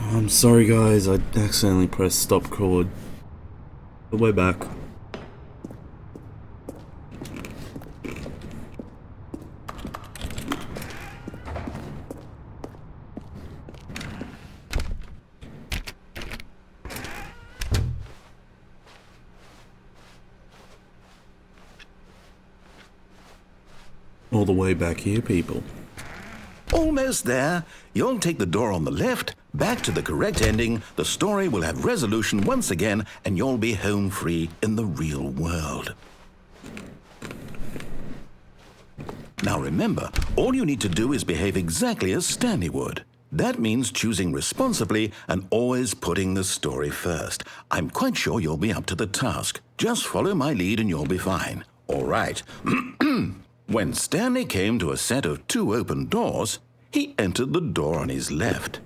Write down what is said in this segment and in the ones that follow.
I'm sorry guys, I accidentally pressed stop record. But we're back. All the way back here, people. Almost there. You'll take the door on the left, back to the correct ending, the story will have resolution once again, and you'll be home free in the real world. Now remember, all you need to do is behave exactly as Stanley would. That means choosing responsibly and always putting the story first. I'm quite sure you'll be up to the task. Just follow my lead and you'll be fine. All right. When Stanley came to a set of 2 open doors, he entered the door on his left.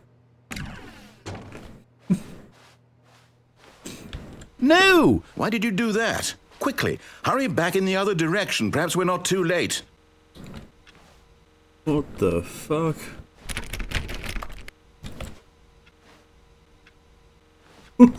No! Why did you do that? Quickly, hurry back in the other direction. Perhaps we're not too late. What the fuck? No.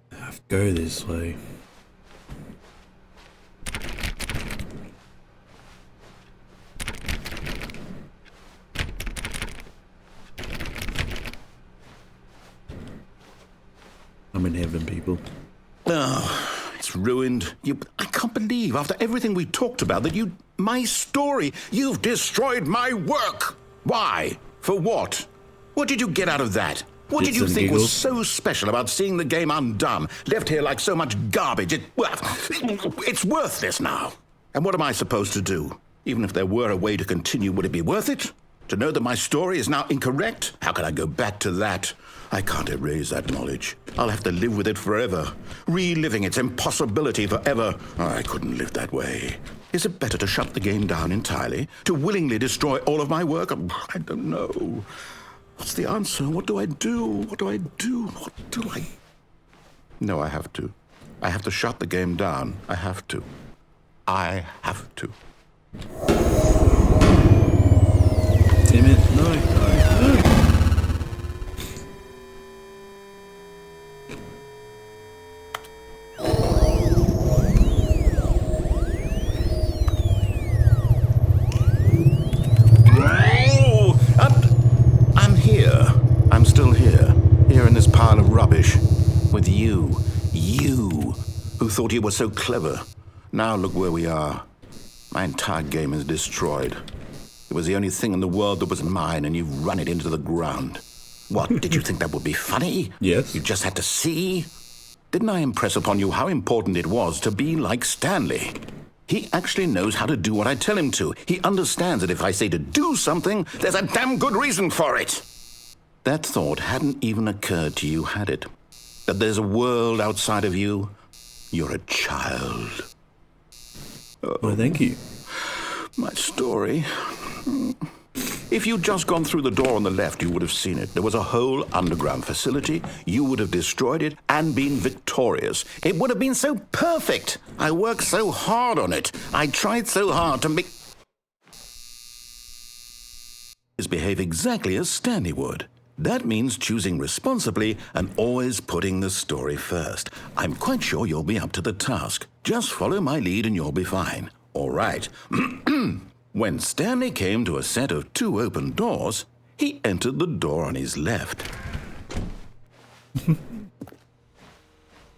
I have to go this way. I'm in heaven, people. Oh, it's ruined. I can't believe, after everything we talked about, that my story, you've destroyed my work. Why? For what? What did you get out of that? What did you think was so special about seeing the game undone, left here like so much garbage? It's worthless now. And what am I supposed to do? Even if there were a way to continue, would it be worth it? To know that my story is now incorrect? How can I go back to that? I can't erase that knowledge. I'll have to live with it forever, reliving its impossibility forever. I couldn't live that way. Is it better to shut the game down entirely? To willingly destroy all of my work? I don't know. What's the answer? What do I do? What do I do? What do I... No, I have to. I have to shut the game down. I have to. I have to. Damn it. No, no, no. I'm still here in this pile of rubbish, with you, who thought you were so clever. Now look where we are. My entire game is destroyed. It was the only thing in the world that was mine, and you've run it into the ground. What, did you think that would be funny? Yes. You just had to see? Didn't I impress upon you how important it was to be like Stanley? He actually knows how to do what I tell him to. He understands that if I say to do something, there's a damn good reason for it. That thought hadn't even occurred to you, had it? That there's a world outside of you? You're a child. Well, thank you. My story. If you'd just gone through the door on the left, you would have seen it. There was a whole underground facility. You would have destroyed it and been victorious. It would have been so perfect. I worked so hard on it. I tried so hard to make... behave exactly as Stanley would. That means choosing responsibly and always putting the story first. I'm quite sure you'll be up to the task. Just follow my lead and you'll be fine. All right. When Stanley came to a set of 2 open doors, he entered the door on his left.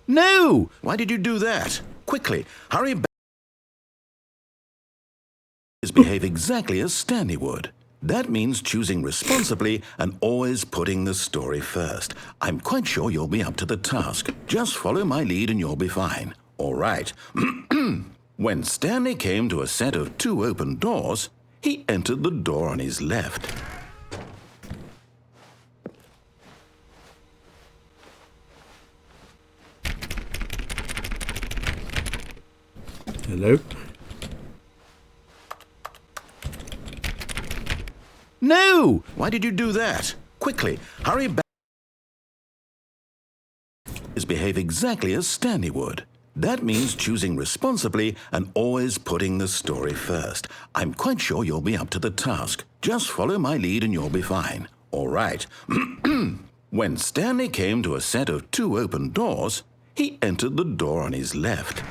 No! Why did you do that? Quickly, hurry back. Behave exactly as Stanley would. That means choosing responsibly and always putting the story first. I'm quite sure you'll be up to the task. Just follow my lead and you'll be fine. All right. When Stanley came to a set of 2 open doors, he entered the door on his left. Hello? No! Why did you do that? Quickly, hurry back. Behave exactly as Stanley would. That means choosing responsibly and always putting the story first. I'm quite sure you'll be up to the task. Just follow my lead and you'll be fine. All right. When Stanley came to a set of 2 open doors, he entered the door on his left.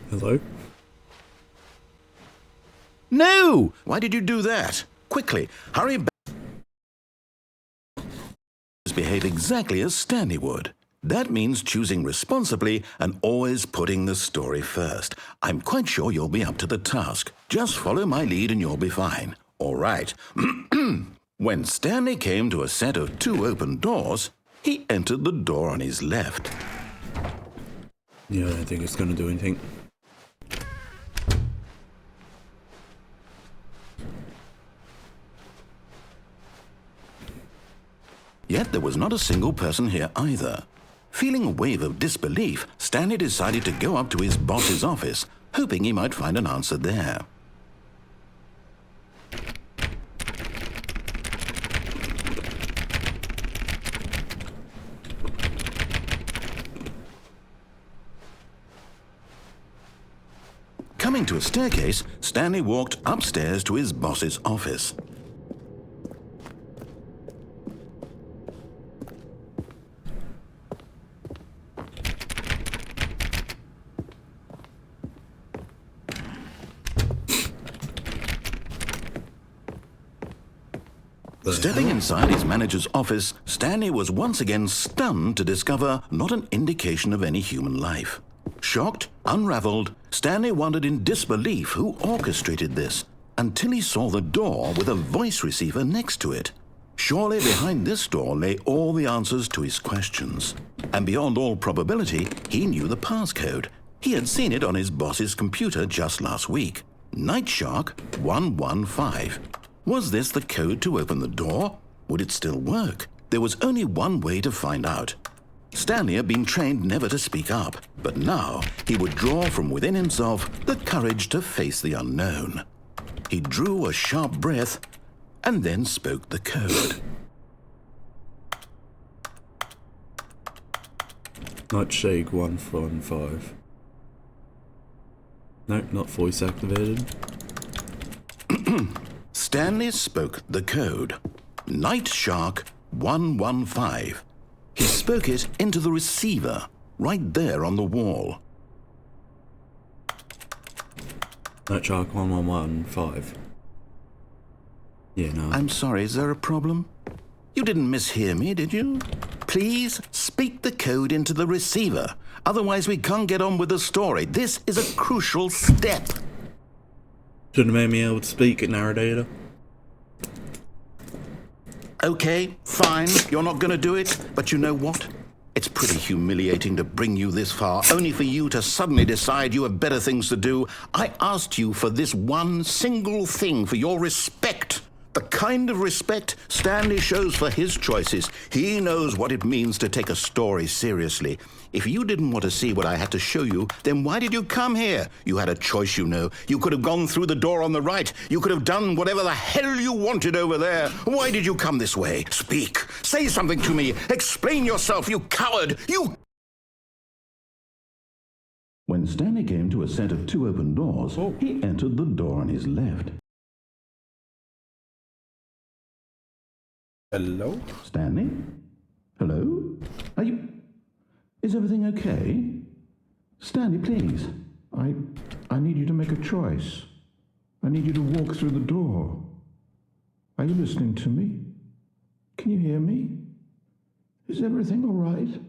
Hello? No! Why did you do that? Quickly, hurry back. Behave exactly as Stanley would. That means choosing responsibly and always putting the story first. I'm quite sure you'll be up to the task. Just follow my lead and you'll be fine. All right. When Stanley came to a set of 2 open doors, he entered the door on his left. Yeah, I don't think it's going to do anything. Yet there was not a single person here either. Feeling a wave of disbelief, Stanley decided to go up to his boss's office, hoping he might find an answer there. Coming to a staircase, Stanley walked upstairs to his boss's office. Stepping inside his manager's office, Stanley was once again stunned to discover not an indication of any human life. Shocked, unraveled, Stanley wondered in disbelief who orchestrated this, until he saw the door with a voice receiver next to it. Surely behind this door lay all the answers to his questions. And beyond all probability, he knew the passcode. He had seen it on his boss's computer just last week. Night Shark 115. Was this the code to open the door? Would it still work? There was only one way to find out. Stanley had been trained never to speak up, but now he would draw from within himself the courage to face the unknown. He drew a sharp breath and then spoke the code. Nightshade 115. Nope, not voice activated. Stanley spoke the code. Night Shark 115. He spoke it into the receiver, right there on the wall. Nightshark 1115. Yeah, no. I'm sorry, is there a problem? You didn't mishear me, did you? Please speak the code into the receiver. Otherwise we can't get on with the story. This is a crucial step. Shouldn't have made me able to speak at Narradator. Okay, fine, you're not going to do it, but you know what? It's pretty humiliating to bring you this far, only for you to suddenly decide you have better things to do. I asked you for this one single thing, for your respect. The kind of respect Stanley shows for his choices. He knows what it means to take a story seriously. If you didn't want to see what I had to show you, then why did you come here? You had a choice, you know. You could have gone through the door on the right. You could have done whatever the hell you wanted over there. Why did you come this way? Speak. Say something to me. Explain yourself, you coward. You... When Stanley came to a set of 2 open doors, he entered the door on his left. Hello? Stanley? Hello? Are you... Is everything okay? Stanley, please. I need you to make a choice. I need you to walk through the door. Are you listening to me? Can you hear me? Is everything all right?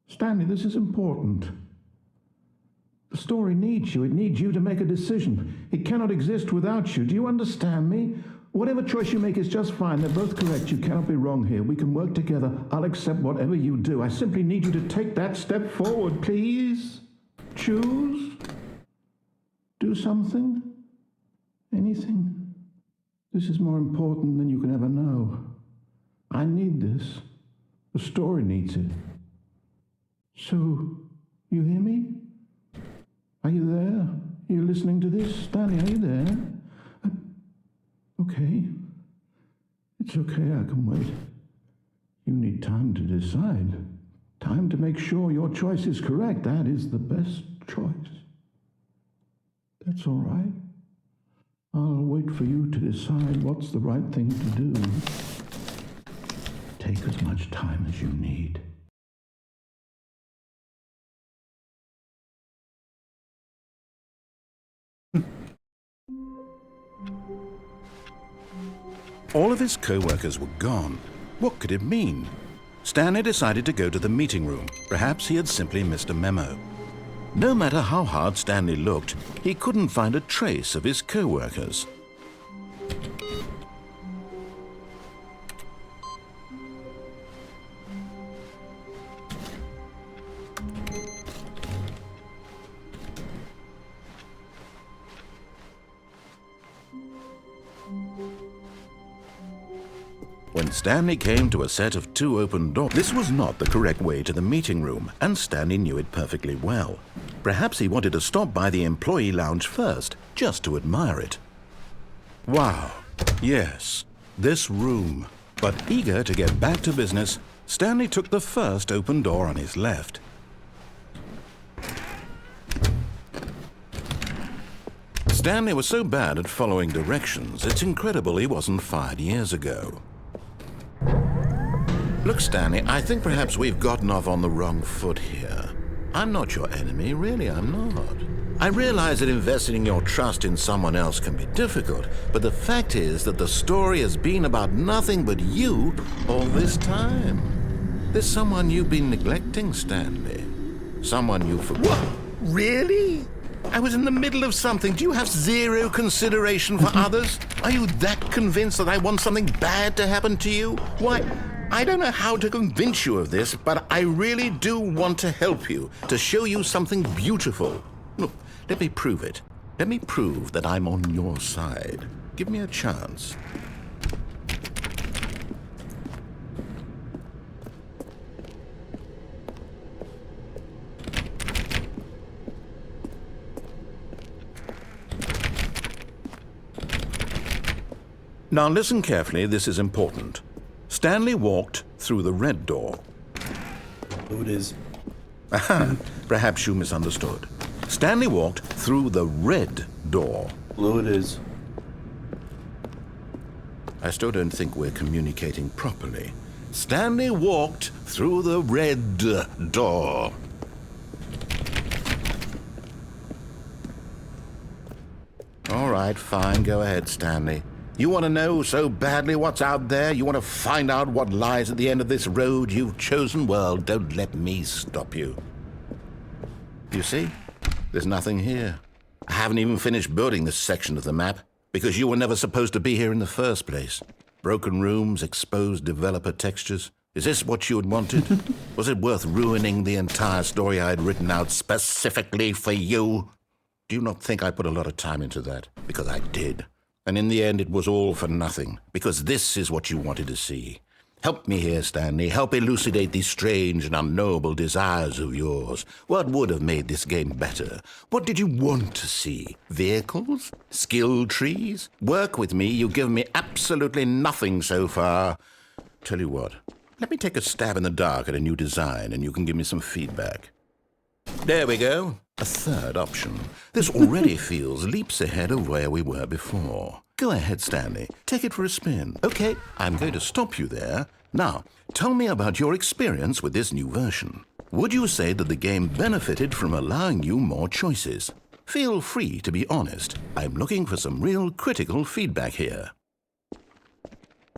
Stanley, this is important. The story needs you. It needs you to make a decision. It cannot exist without you. Do you understand me? Whatever choice you make is just fine. They're both correct. You cannot be wrong here. We can work together. I'll accept whatever you do. I simply need you to take that step forward, please. Choose. Do something. Anything. This is more important than you can ever know. I need this. The story needs it. So, you hear me? Are you there? Are you listening to this? Stanley, are you there? Okay. It's okay, I can wait. You need time to decide. Time to make sure your choice is correct. That is the best choice. That's all right. I'll wait for you to decide what's the right thing to do. Take as much time as you need. All of his co-workers were gone. What could it mean? Stanley decided to go to the meeting room. Perhaps he had simply missed a memo. No matter how hard Stanley looked, he couldn't find a trace of his co-workers. When Stanley came to a set of 2 open doors, this was not the correct way to the meeting room, and Stanley knew it perfectly well. Perhaps he wanted to stop by the employee lounge first, just to admire it. Wow, yes, this room. But eager to get back to business, Stanley took the first open door on his left. Stanley was so bad at following directions, it's incredible he wasn't fired years ago. Look, Stanley, I think perhaps we've gotten off on the wrong foot here. I'm not your enemy, really, I'm not. I realize that investing your trust in someone else can be difficult, but the fact is that the story has been about nothing but you all this time. There's someone you've been neglecting, Stanley. Someone you forgot. What? Really? I was in the middle of something. Do you have zero consideration for others? Are you that convinced that I want something bad to happen to you? Why, I don't know how to convince you of this, but I really do want to help you, to show you something beautiful. Look, let me prove it. Let me prove that I'm on your side. Give me a chance. Now listen carefully, this is important. Stanley walked through the red door. Oh, it is. Perhaps you misunderstood. Stanley walked through the red door. Blue it is. I still don't think we're communicating properly. Stanley walked through the red door. All right, fine. Go ahead, Stanley. You want to know so badly what's out there? You want to find out what lies at the end of this road you've chosen? Well, don't let me stop you. You see? There's nothing here. I haven't even finished building this section of the map, because you were never supposed to be here in the first place. Broken rooms, exposed developer textures. Is this what you had wanted? Was it worth ruining the entire story I had written out specifically for you? Do you not think I put a lot of time into that? Because I did. And in the end, it was all for nothing, because this is what you wanted to see. Help me here, Stanley. Help elucidate these strange and unknowable desires of yours. What would have made this game better? What did you want to see? Vehicles? Skill trees? Work with me. You've given me absolutely nothing so far. Tell you what, let me take a stab in the dark at a new design, and you can give me some feedback. There we go. A third option. This already feels leaps ahead of where we were before. Go ahead, Stanley. Take it for a spin. Okay, I'm going to stop you there. Now, tell me about your experience with this new version. Would you say that the game benefited from allowing you more choices? Feel free to be honest. I'm looking for some real critical feedback here.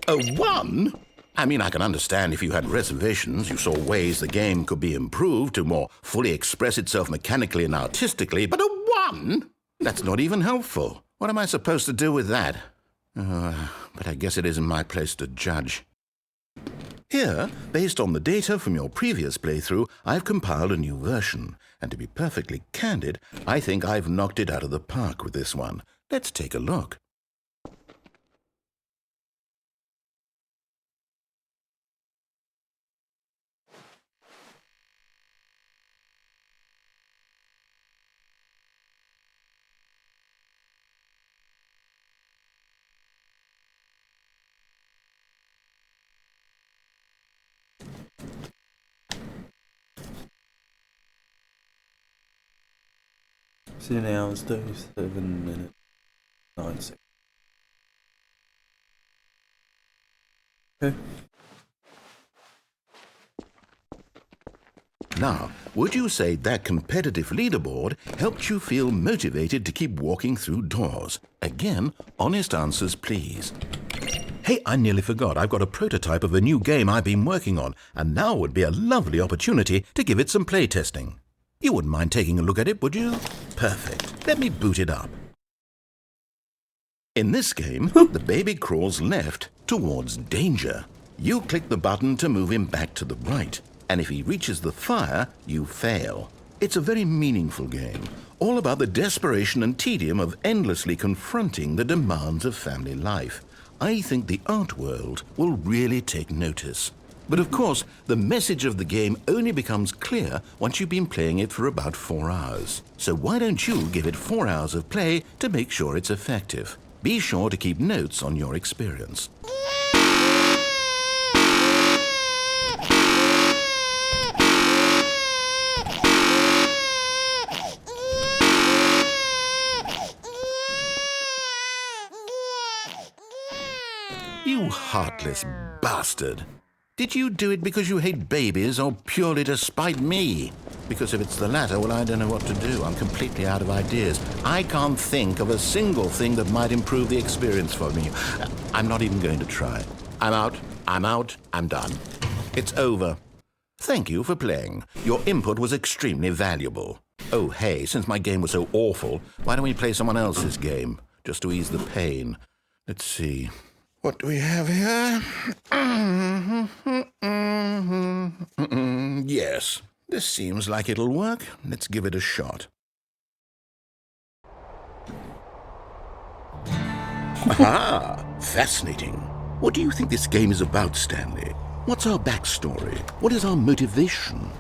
A 1? I mean, I can understand if you had reservations, you saw ways the game could be improved to more fully express itself mechanically and artistically, but a 1? That's not even helpful. What am I supposed to do with that? But I guess it isn't my place to judge. Here, based on the data from your previous playthrough, I've compiled a new version. And to be perfectly candid, I think I've knocked it out of the park with this one. Let's take a look. 16 hours, 37 minutes, 9 seconds. Okay. Now, would you say that competitive leaderboard helped you feel motivated to keep walking through doors? Again, honest answers, please. Hey, I nearly forgot. I've got a prototype of a new game I've been working on, and now would be a lovely opportunity to give it some playtesting. You wouldn't mind taking a look at it, would you? Perfect. Let me boot it up. In this game, the baby crawls left towards danger. You click the button to move him back to the right, and if he reaches the fire, you fail. It's a very meaningful game, all about the desperation and tedium of endlessly confronting the demands of family life. I think the art world will really take notice. But of course, the message of the game only becomes clear once you've been playing it for about 4 hours. So why don't you give it 4 hours of play to make sure it's effective? Be sure to keep notes on your experience. You heartless bastard. Did you do it because you hate babies or purely to spite me? Because if it's the latter, well, I don't know what to do. I'm completely out of ideas. I can't think of a single thing that might improve the experience for me. I'm not even going to try. I'm out, I'm done. It's over. Thank you for playing. Your input was extremely valuable. Oh, hey, since my game was so awful, why don't we play someone else's game, just to ease the pain? Let's see. What do we have here? Yes, this seems like it'll work. Let's give it a shot. Aha! Fascinating. What do you think this game is about, Stanley? What's our backstory? What is our motivation?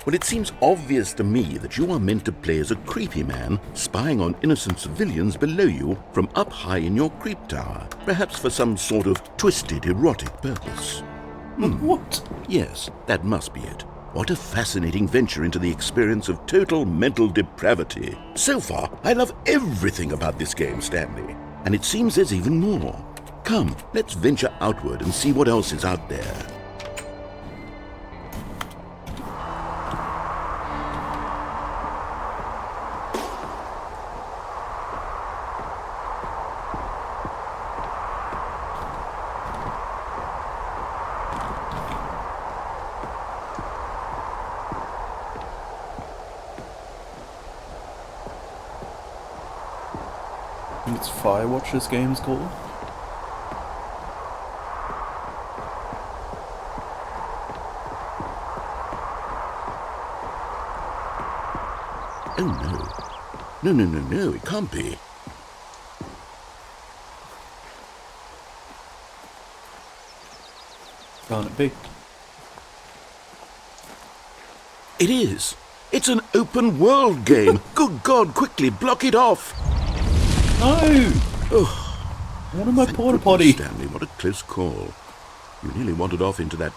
Well, it seems obvious to me that you are meant to play as a creepy man spying on innocent civilians below you from up high in your creep tower, perhaps for some sort of twisted erotic purpose. What? Yes, that must be it. What a fascinating venture into the experience of total mental depravity. So far, I love everything about this game, Stanley. And it seems there's even more. Come, let's venture outward and see what else is out there. I think it's Firewatch this game's called. Oh no. No, it can't be. Can't it be? It is. It's an open world game. Good God, quickly block it off. No! Oh, What am I thank porta goodness, potty? Stanley, what a close call. You nearly wandered off into that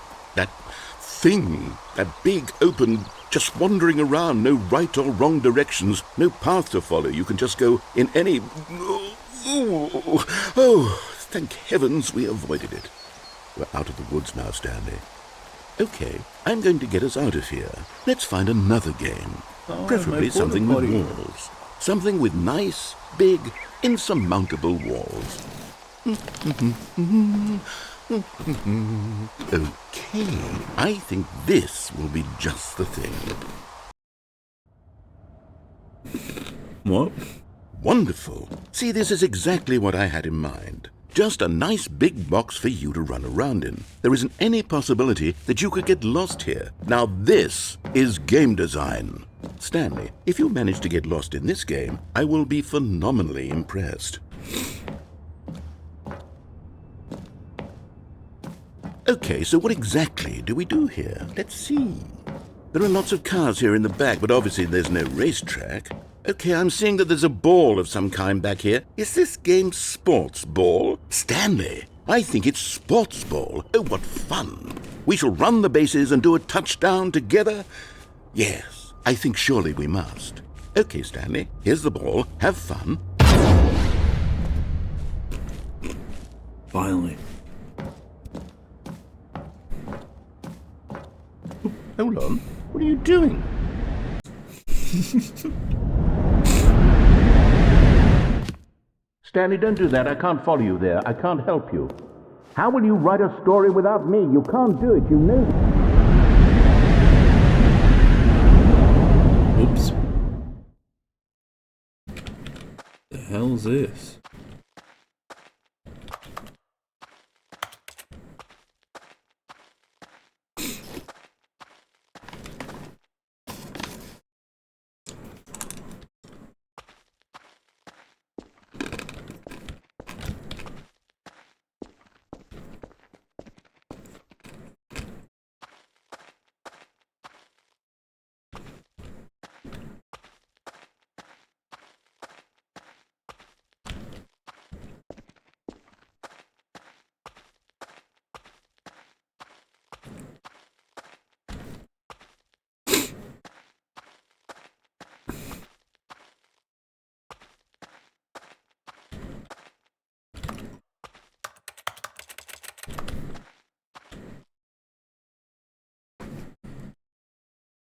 thing, that big open, just wandering around, no right or wrong directions, no path to follow. You can just go in any... Oh, thank heavens we avoided it. We're out of the woods now, Stanley. Okay, I'm going to get us out of here. Let's find another game. Preferably my something porta with potty. walls. Something with nice, big, insurmountable walls. Okay, I think this will be just the thing. What? Wonderful. See, this is exactly what I had in mind. Just a nice big box for you to run around in. There isn't any possibility that you could get lost here. Now this is game design. Stanley, if you manage to get lost in this game, I will be phenomenally impressed. Okay, so what exactly do we do here? Let's see. There are lots of cars here in the back, but obviously there's no racetrack. Okay, I'm seeing that there's a ball of some kind back here. Is this game sports ball? Stanley, I think it's sports ball. Oh, what fun. We shall run the bases and do a touchdown together? Yes, I think surely we must. Okay, Stanley, here's the ball. Have fun. Finally. Hold on. What are you doing? Stanley, don't do that. I can't follow you there. I can't help you. How will you write a story without me? You can't do it, you know. Oops. The hell's this?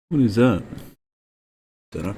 What is that? Dunno.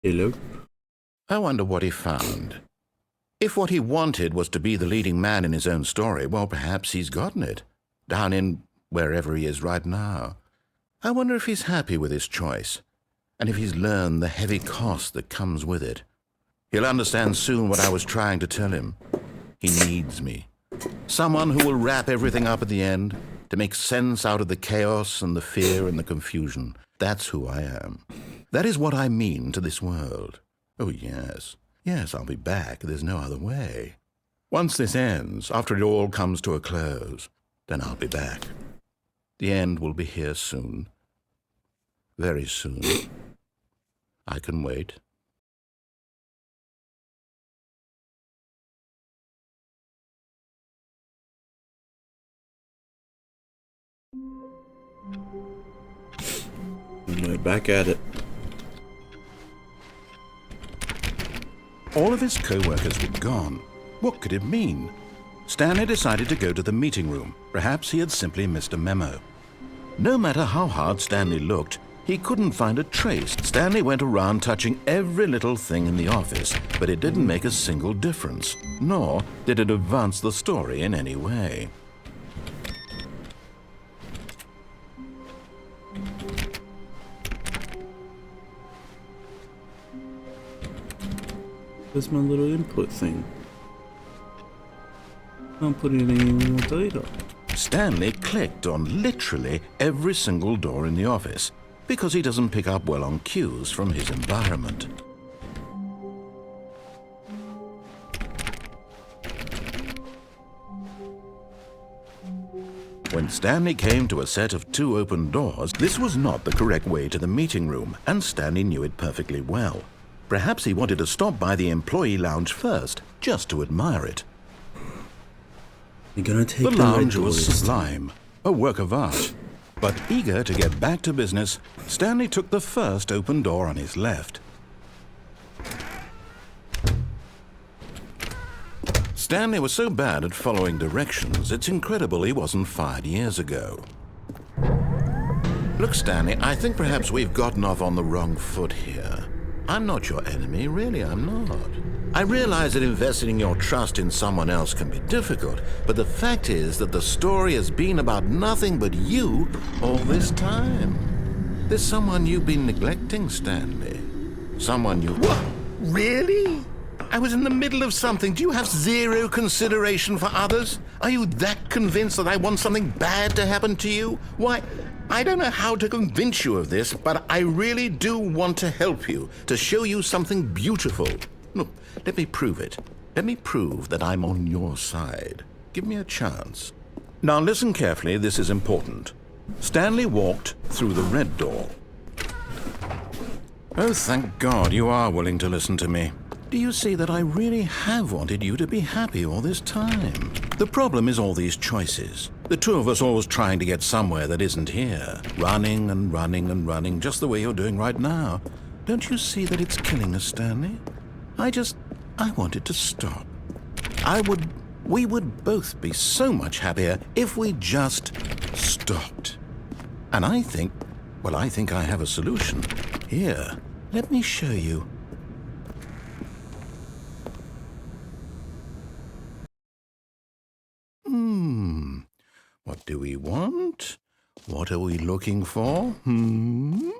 Hello? I wonder what he found. If what he wanted was to be the leading man in his own story, well, perhaps he's gotten it. Down in wherever he is right now. I wonder if he's happy with his choice, and if he's learned the heavy cost that comes with it. He'll understand soon what I was trying to tell him. He needs me. Someone who will wrap everything up at the end, to make sense out of the chaos and the fear and the confusion. That's who I am. That is what I mean to this world. Oh, yes. Yes, I'll be back. There's no other way. Once this ends, after it all comes to a close, then I'll be back. The end will be here soon. Very soon. I can wait. And we're back at it. All of his co-workers were gone. What could it mean? Stanley decided to go to the meeting room. Perhaps he had simply missed a memo. No matter how hard Stanley looked, he couldn't find a trace. Stanley went around touching every little thing in the office, but it didn't make a single difference, nor did it advance the story in any way. Where's my little input thing? Can't put in any more data. Stanley clicked on literally every single door in the office because he doesn't pick up well on cues from his environment. When Stanley came to a set of 2 open doors, this was not the correct way to the meeting room, and Stanley knew it perfectly well. Perhaps he wanted to stop by the employee lounge first, just to admire it. You're gonna take The lounge red was doors. sublime, a work of art. But eager to get back to business, Stanley took the first open door on his left. Stanley was so bad at following directions, it's incredible he wasn't fired years ago. Look, Stanley, I think perhaps we've gotten off on the wrong foot here. I'm not your enemy, really, I'm not. I realize that investing your trust in someone else can be difficult, but the fact is that the story has been about nothing but you all this time. There's someone you've been neglecting, Stanley. Someone you... What? Really? I was in the middle of something. Do you have zero consideration for others? Are you that convinced that I want something bad to happen to you? Why, I don't know how to convince you of this, but I really do want to help you, to show you something beautiful. Look, let me prove it. Let me prove that I'm on your side. Give me a chance. Now listen carefully, this is important. Stanley walked through the red door. Oh, thank God you are willing to listen to me. Do you see that I really have wanted you to be happy all this time? The problem is all these choices. The two of us always trying to get somewhere that isn't here. Running and running and running, just the way you're doing right now. Don't you see that it's killing us, Stanley? I wanted to stop. We would both be so much happier if we just stopped. And I think I have a solution. Here, let me show you. What do we want? What are we looking for? Ooh.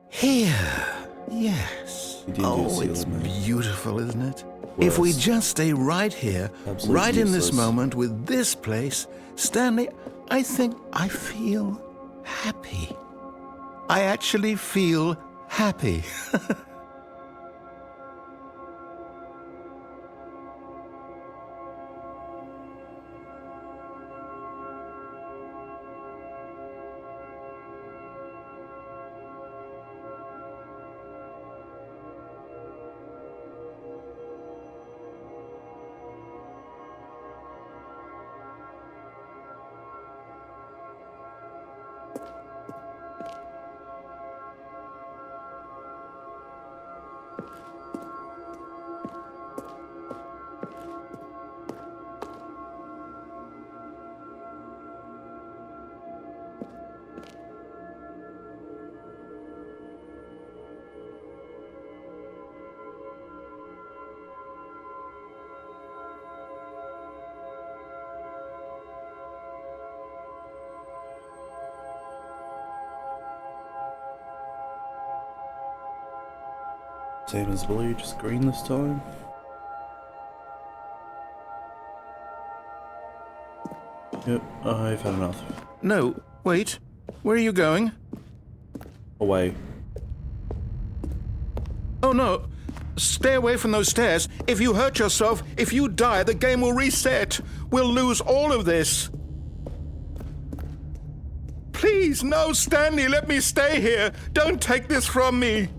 Here. Yes. Oh, it's beautiful, isn't it? If we just stay right here, right in this moment with this place, Stanley, I think I feel happy. I actually feel happy. Same as blue, just green this time. Yep, I've had enough. No, wait. Where are you going? Away. Oh, no. Stay away from those stairs. If you hurt yourself, if you die, the game will reset. We'll lose all of this. Please, no, Stanley, let me stay here. Don't take this from me.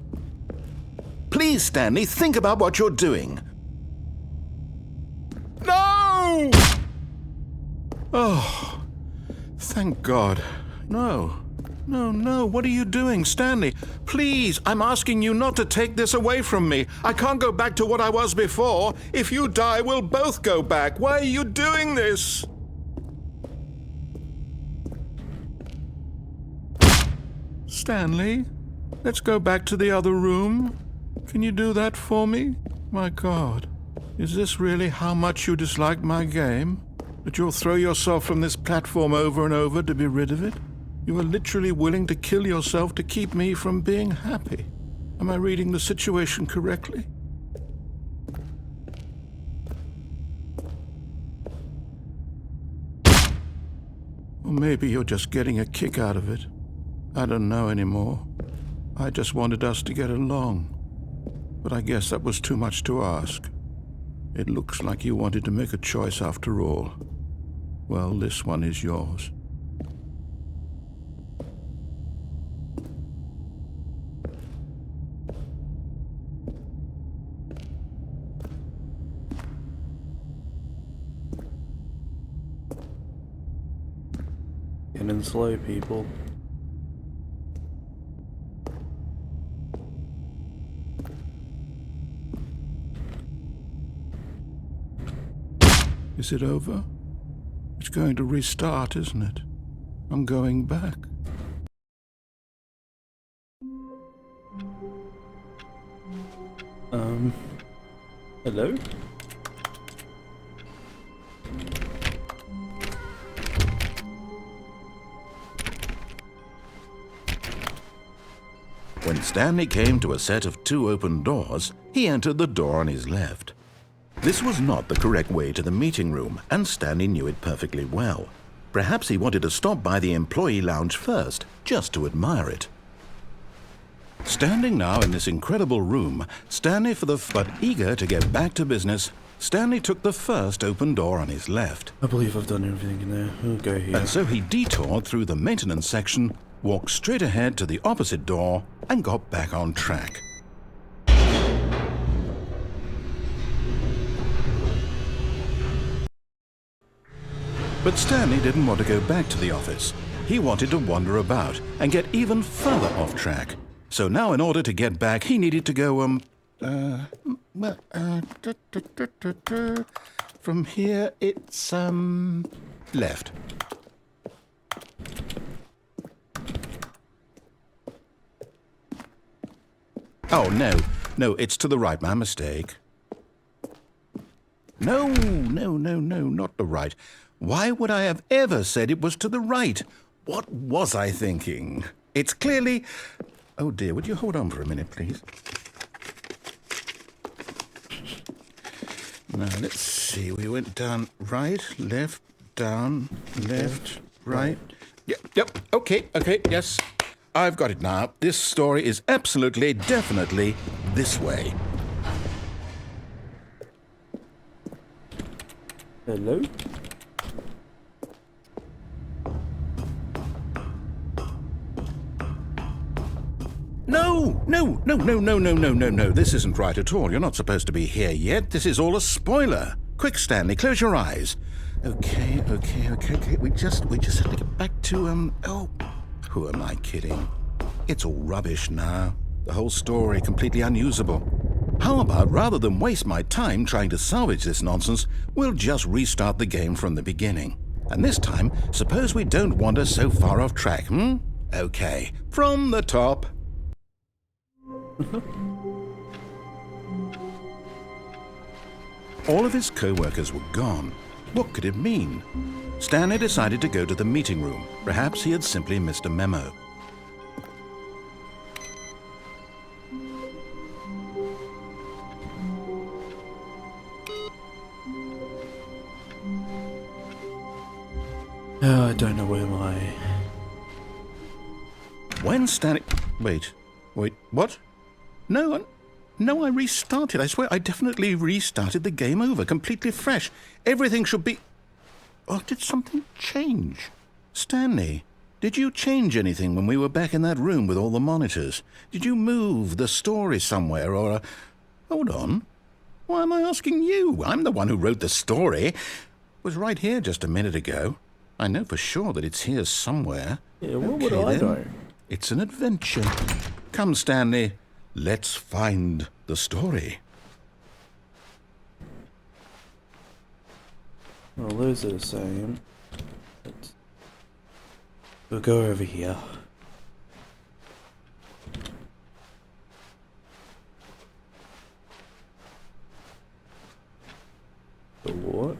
Please, Stanley, think about what you're doing. No! Oh, thank God. No. No, what are you doing, Stanley? Please, I'm asking you not to take this away from me. I can't go back to what I was before. If you die, we'll both go back. Why are you doing this? Stanley, let's go back to the other room. Can you do that for me? My God, is this really how much you dislike my game? That you'll throw yourself from this platform over and over to be rid of it? You are literally willing to kill yourself to keep me from being happy. Am I reading the situation correctly? Or maybe you're just getting a kick out of it. I don't know anymore. I just wanted us to get along. But I guess that was too much to ask. It looks like you wanted to make a choice after all. Well, this one is yours. Get in slow, people. Is it over? It's going to restart, isn't it? I'm going back. Hello? When Stanley came to a set of 2 open doors, he entered the door on his left. This was not the correct way to the meeting room, and Stanley knew it perfectly well. Perhaps he wanted to stop by the employee lounge first, just to admire it. Standing now in this incredible room, but eager to get back to business, Stanley took the first open door on his left. I believe I've done everything in there. We'll go here. And so he detoured through the maintenance section, walked straight ahead to the opposite door, and got back on track. But Stanley didn't want to go back to the office. He wanted to wander about and get even further off track. So now in order to get back, he needed to go, from here it's, left. Oh, no, it's to the right, my mistake. No, not the right. Why would I have ever said it was to the right? What was I thinking? It's clearly... Oh dear, would you hold on for a minute, please? Now, let's see. We went down right, left, down, left, right. Yep, okay, yes. I've got it now. This story is absolutely, definitely this way. Hello? No. This isn't right at all. You're not supposed to be here yet. This is all a spoiler. Quick, Stanley, close your eyes. Okay. We just have to get back to, oh, who am I kidding? It's all rubbish now. The whole story completely unusable. How about, rather than waste my time trying to salvage this nonsense, we'll just restart the game from the beginning. And this time, suppose we don't wander so far off track, Okay, from the top. All of his co-workers were gone. What could it mean? Stanley decided to go to the meeting room. Perhaps he had simply missed a memo. I don't know where my... When Stanley... Wait, what? No, I restarted. I swear I definitely restarted the game over, completely fresh. Everything should be... Oh, did something change? Stanley, did you change anything when we were back in that room with all the monitors? Did you move the story somewhere or... Hold on. Why am I asking you? I'm the one who wrote the story. It was right here just a minute ago. I know for sure that it's here somewhere. Yeah, what would I know? It's an adventure. Come, Stanley. Let's find the story. Well, those are the same. But we'll go over here. The what?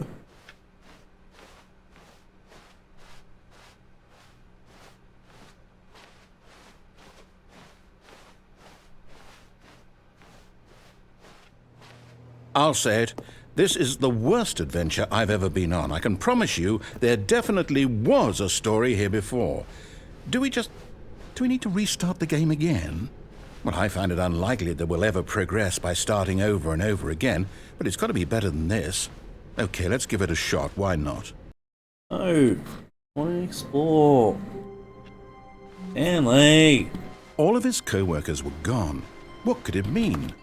I'll say it. This is the worst adventure I've ever been on. I can promise you there definitely was a story here before. Do we need to restart the game again? Well, I find it unlikely that we'll ever progress by starting over and over again, but it's got to be better than this. Okay, let's give it a shot. Why not? No. I want to explore. Stanley! All of his co-workers were gone. What could it mean?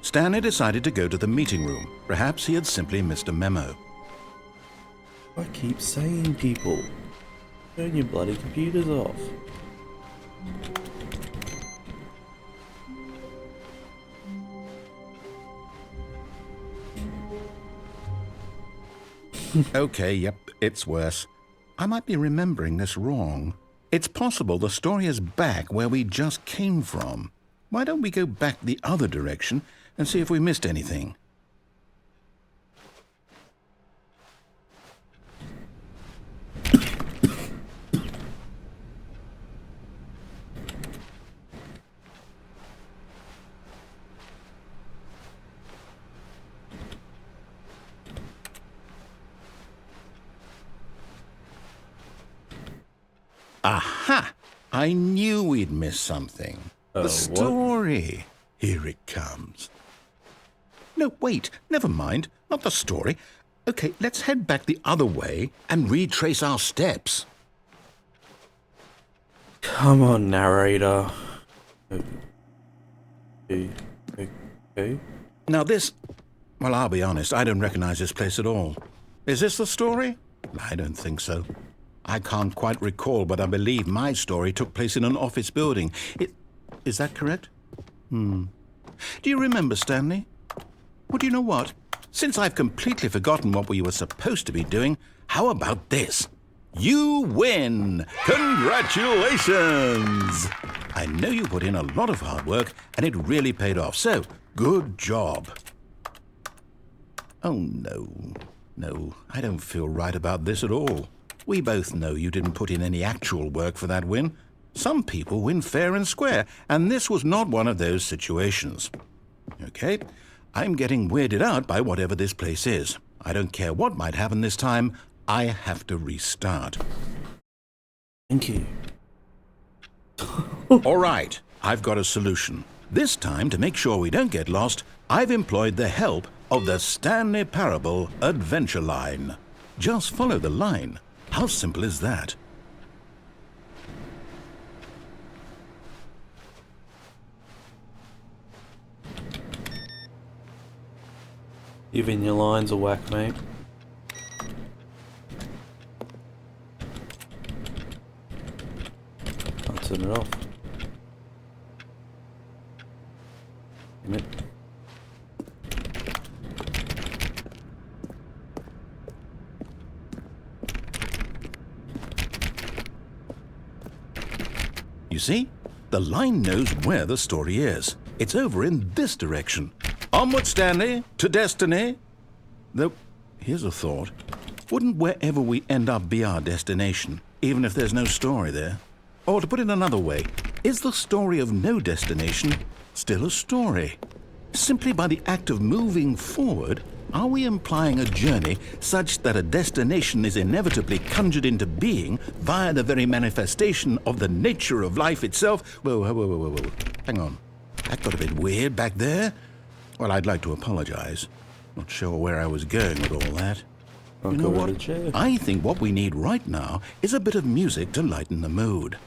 Stanley decided to go to the meeting room. Perhaps he had simply missed a memo. I keep saying, people, turn your bloody computers off. Okay, yep, it's worse. I might be remembering this wrong. It's possible the story is back where we just came from. Why don't we go back the other direction and see if we missed anything? Aha! I knew we'd missed something. The story. Here it comes. No, wait. Never mind. Not the story. Okay, let's head back the other way and retrace our steps. Come on, narrator. Okay. Now this... Well, I'll be honest. I don't recognize this place at all. Is this the story? I don't think so. I can't quite recall, but I believe my story took place in an office building. Is that correct? Do you remember, Stanley? Well, do you know what? Since I've completely forgotten what we were supposed to be doing, how about this? You win! Congratulations! I know you put in a lot of hard work, and it really paid off, so good job. Oh, no, I don't feel right about this at all. We both know you didn't put in any actual work for that win. Some people win fair and square, and this was not one of those situations. Okay, I'm getting weirded out by whatever this place is. I don't care what might happen this time. I have to restart. Thank you. All right, I've got a solution. This time, to make sure we don't get lost, I've employed the help of the Stanley Parable adventure line. Just follow the line. How simple is that? Even your lines are whack, mate. I'll turn it off. Damn it. You see? The line knows where the story is. It's over in this direction. Onward, Stanley, to destiny. Though, here's a thought. Wouldn't wherever we end up be our destination, even if there's no story there? Or to put it another way, is the story of no destination still a story? Simply by the act of moving forward, are we implying a journey such that a destination is inevitably conjured into being via the very manifestation of the nature of life itself? Whoa. Hang on. That got a bit weird back there. Well, I'd like to apologize. Not sure where I was going with all that. You know what? I think what we need right now is a bit of music to lighten the mood.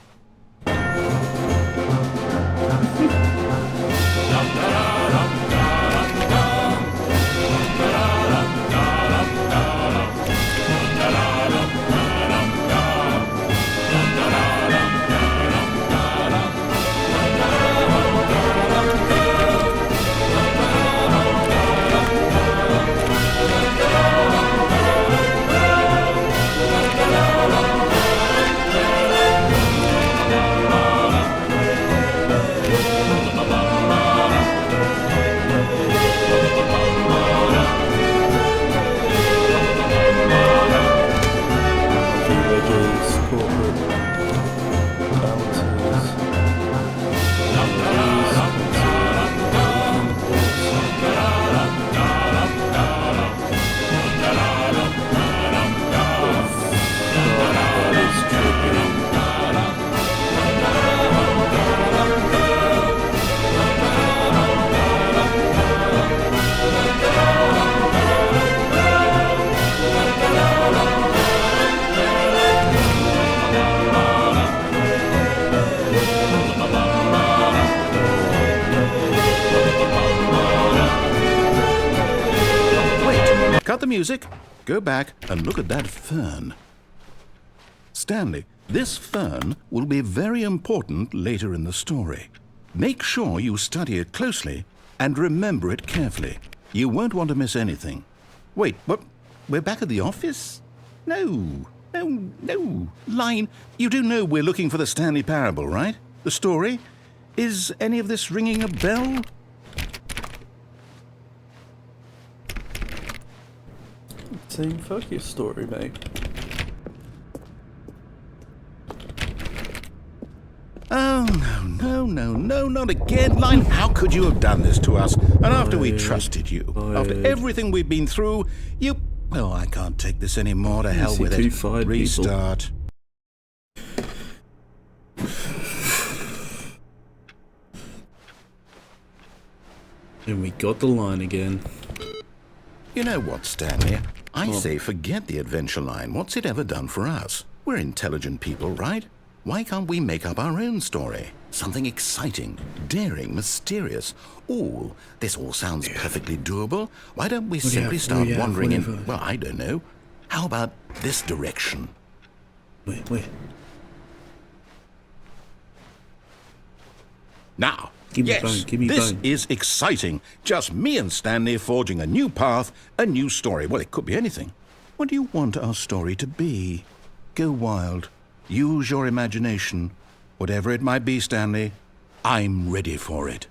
Cut the music, go back and look at that fern. Stanley, this fern will be very important later in the story. Make sure you study it closely and remember it carefully. You won't want to miss anything. Wait, what? We're back at the office? No, No. Line. You do know we're looking for the Stanley Parable, right? The story? Is any of this ringing a bell? Team focus story, mate. Oh, no, not again. Line, how could you have done this to us? And after we trusted you, after everything we've been through, you... Oh, I can't take this anymore. To hell with it. Restart. And we got the line again. You know what, Stanley? I say forget the adventure line. What's it ever done for us? We're intelligent people, right? Why can't we make up our own story? Something exciting, daring, mysterious. Ooh, this all sounds perfectly doable. Why don't we simply start wandering in... Well, I don't know. How about this direction? Wait. Now, Give me this bone. is exciting. Just me and Stanley forging a new path, a new story. Well, it could be anything. What do you want our story to be? Go wild. Use your imagination. Whatever it might be, Stanley, I'm ready for it.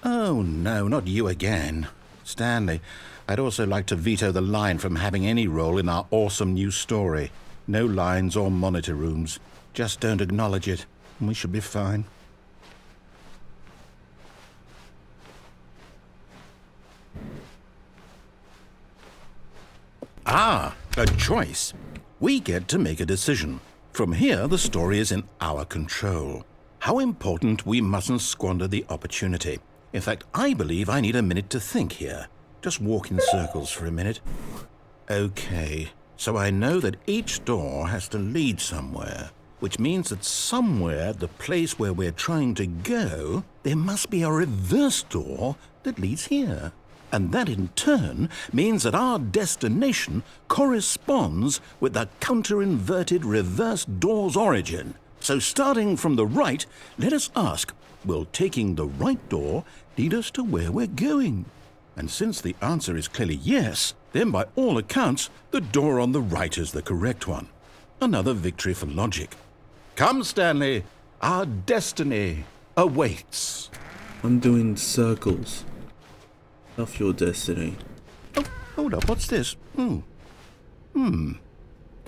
Oh, no, not you again. Stanley, I'd also like to veto the line from having any role in our awesome new story. No lines or monitor rooms. Just don't acknowledge it, and we should be fine. Ah, a choice. We get to make a decision. From here, the story is in our control. How important we mustn't squander the opportunity. In fact, I believe I need a minute to think here. Just walk in circles for a minute. Okay, so I know that each door has to lead somewhere, which means that somewhere, the place where we're trying to go, there must be a reverse door that leads here. And that in turn means that our destination corresponds with the counter-inverted reverse door's origin. So starting from the right, let us ask, will taking the right door lead us to where we're going? And since the answer is clearly yes, then by all accounts, the door on the right is the correct one. Another victory for logic. Come, Stanley, our destiny awaits. I'm doing circles. Off your destiny. Oh, hold up, what's this? The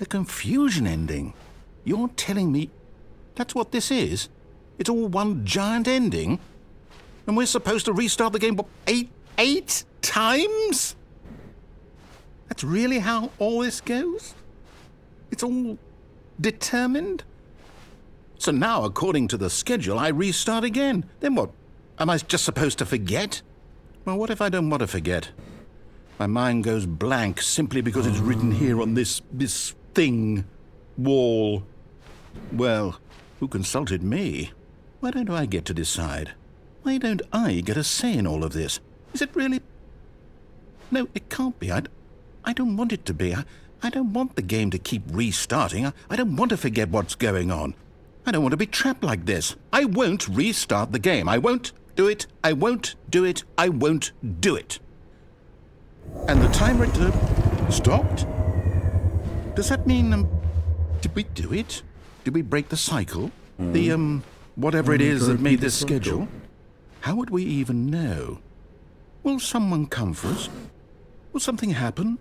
confusion ending. You're telling me that's what this is? It's all one giant ending? And we're supposed to restart the game, what, eight times? That's really how all this goes? It's all determined? So now, according to the schedule, I restart again. Then what? Am I just supposed to forget? Well, what if I don't want to forget? My mind goes blank simply because it's written here on this thing, wall. Well, who consulted me? Why don't I get to decide? Why don't I get a say in all of this? Is it really? No, it can't be. I don't want it to be. I don't want the game to keep restarting. I don't want to forget what's going on. I don't want to be trapped like this. I won't restart the game. I won't do it. I won't do it. I won't do it. And the timer stopped? Does that mean, did we do it? Did we break the cycle? The, whatever it is that made this schedule? How would we even know? Will someone come for us? Will something happen?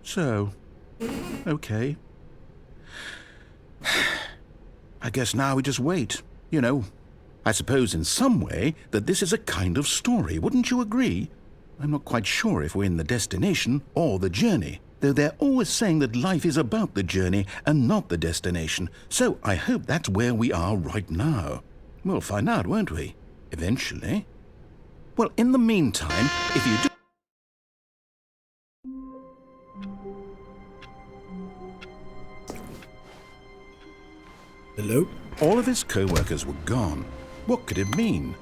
So, okay. I guess now we just wait. You know, I suppose in some way that this is a kind of story, wouldn't you agree? I'm not quite sure if we're in the destination or the journey, though they're always saying that life is about the journey and not the destination, so I hope that's where we are right now. We'll find out, won't we? Eventually. Well, in the meantime, if you do... Hello? All of his co-workers were gone. What could it mean?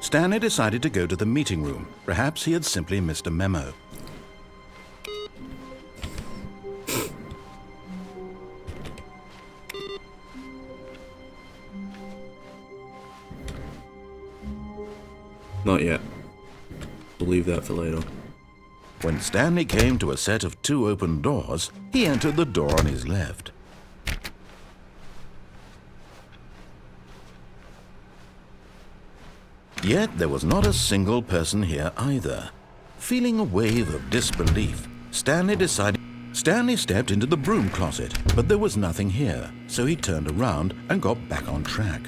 Stanley decided to go to the meeting room. Perhaps he had simply missed a memo. Not yet. We'll leave that for later. When Stanley came to a set of 2 open doors, he entered the door on his left. Yet there was not a single person here either. Feeling a wave of disbelief, Stanley stepped into the broom closet, but there was nothing here, so he turned around and got back on track.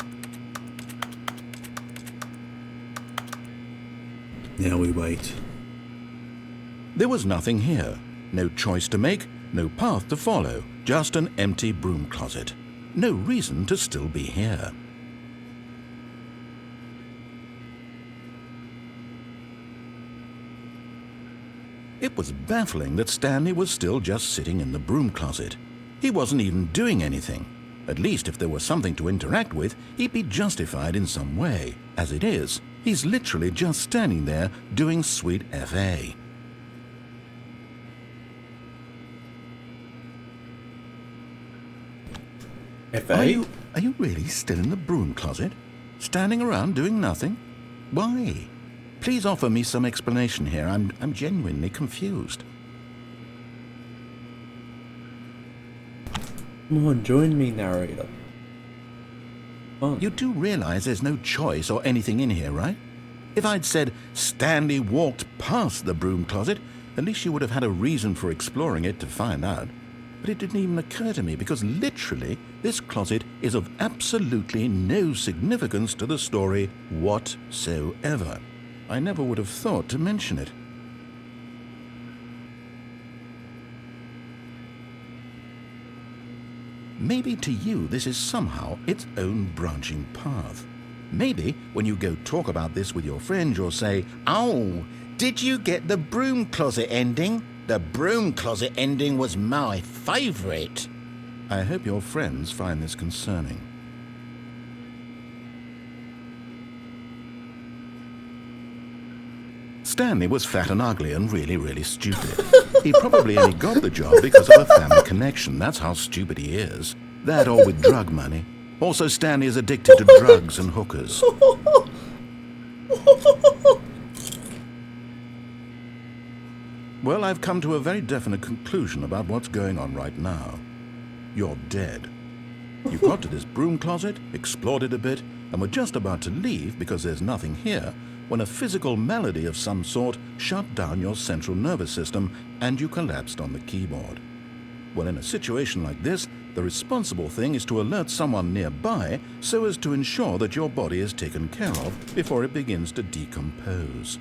Now we wait. There was nothing here. No choice to make, no path to follow, just an empty broom closet. No reason to still be here. It was baffling that Stanley was still just sitting in the broom closet. He wasn't even doing anything. At least if there was something to interact with, he'd be justified in some way. As it is, he's literally just standing there doing sweet FA. FA? Are you really still in the broom closet? Standing around doing nothing? Why? Please offer me some explanation here. I'm genuinely confused. Come on, join me, narrator. Come on. You do realize there's no choice or anything in here, right? If I'd said Stanley walked past the broom closet, at least you would have had a reason for exploring it to find out. But it didn't even occur to me because literally this closet is of absolutely no significance to the story whatsoever. I never would have thought to mention it. Maybe to you this is somehow its own branching path. Maybe when you go talk about this with your friends you'll say, "Oh, did you get the broom closet ending? The broom closet ending was my favourite." I hope your friends find this concerning. Stanley was fat and ugly and really stupid. He probably only got the job because of a family connection. That's how stupid he is. That or with drug money. Also, Stanley is addicted to drugs and hookers. Well, I've come to a very definite conclusion about what's going on right now. You're dead. You got to this broom closet, explored it a bit, and were just about to leave because there's nothing here when a physical malady of some sort shut down your central nervous system and you collapsed on the keyboard. Well, in a situation like this, the responsible thing is to alert someone nearby so as to ensure that your body is taken care of before it begins to decompose.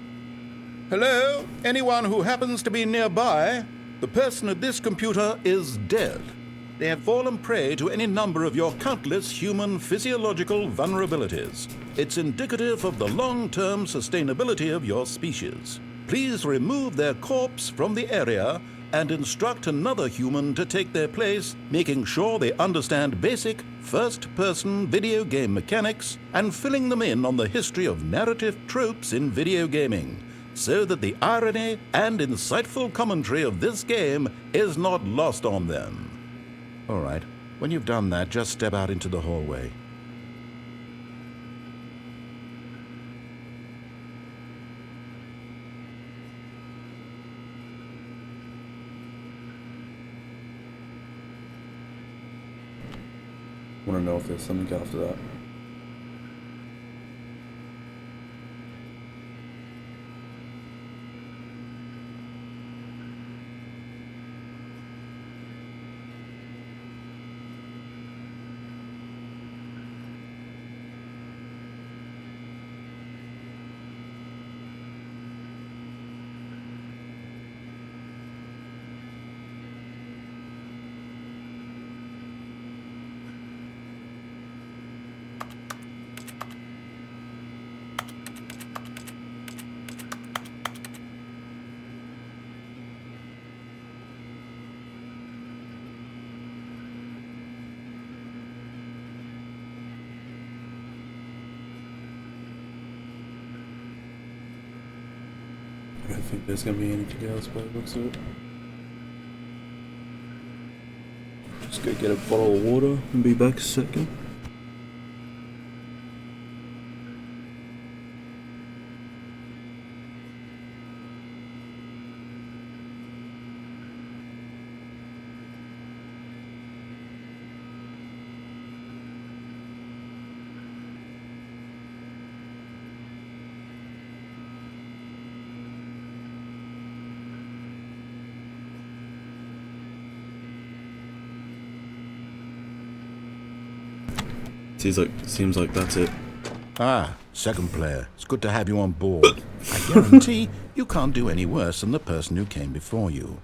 Hello? Anyone who happens to be nearby? The person at this computer is dead. They have fallen prey to any number of your countless human physiological vulnerabilities. It's indicative of the long-term sustainability of your species. Please remove their corpse from the area and instruct another human to take their place, making sure they understand basic first-person video game mechanics and filling them in on the history of narrative tropes in video gaming, so that the irony and insightful commentary of this game is not lost on them. All right, when you've done that, just step out into the hallway. I want to know if there's something after that. I don't think there's going to be anything else by the looks of it. Just go get a bottle of water and be back a second. Seems like that's it. Ah, second player. It's good to have you on board. I guarantee you can't do any worse than the person who came before you.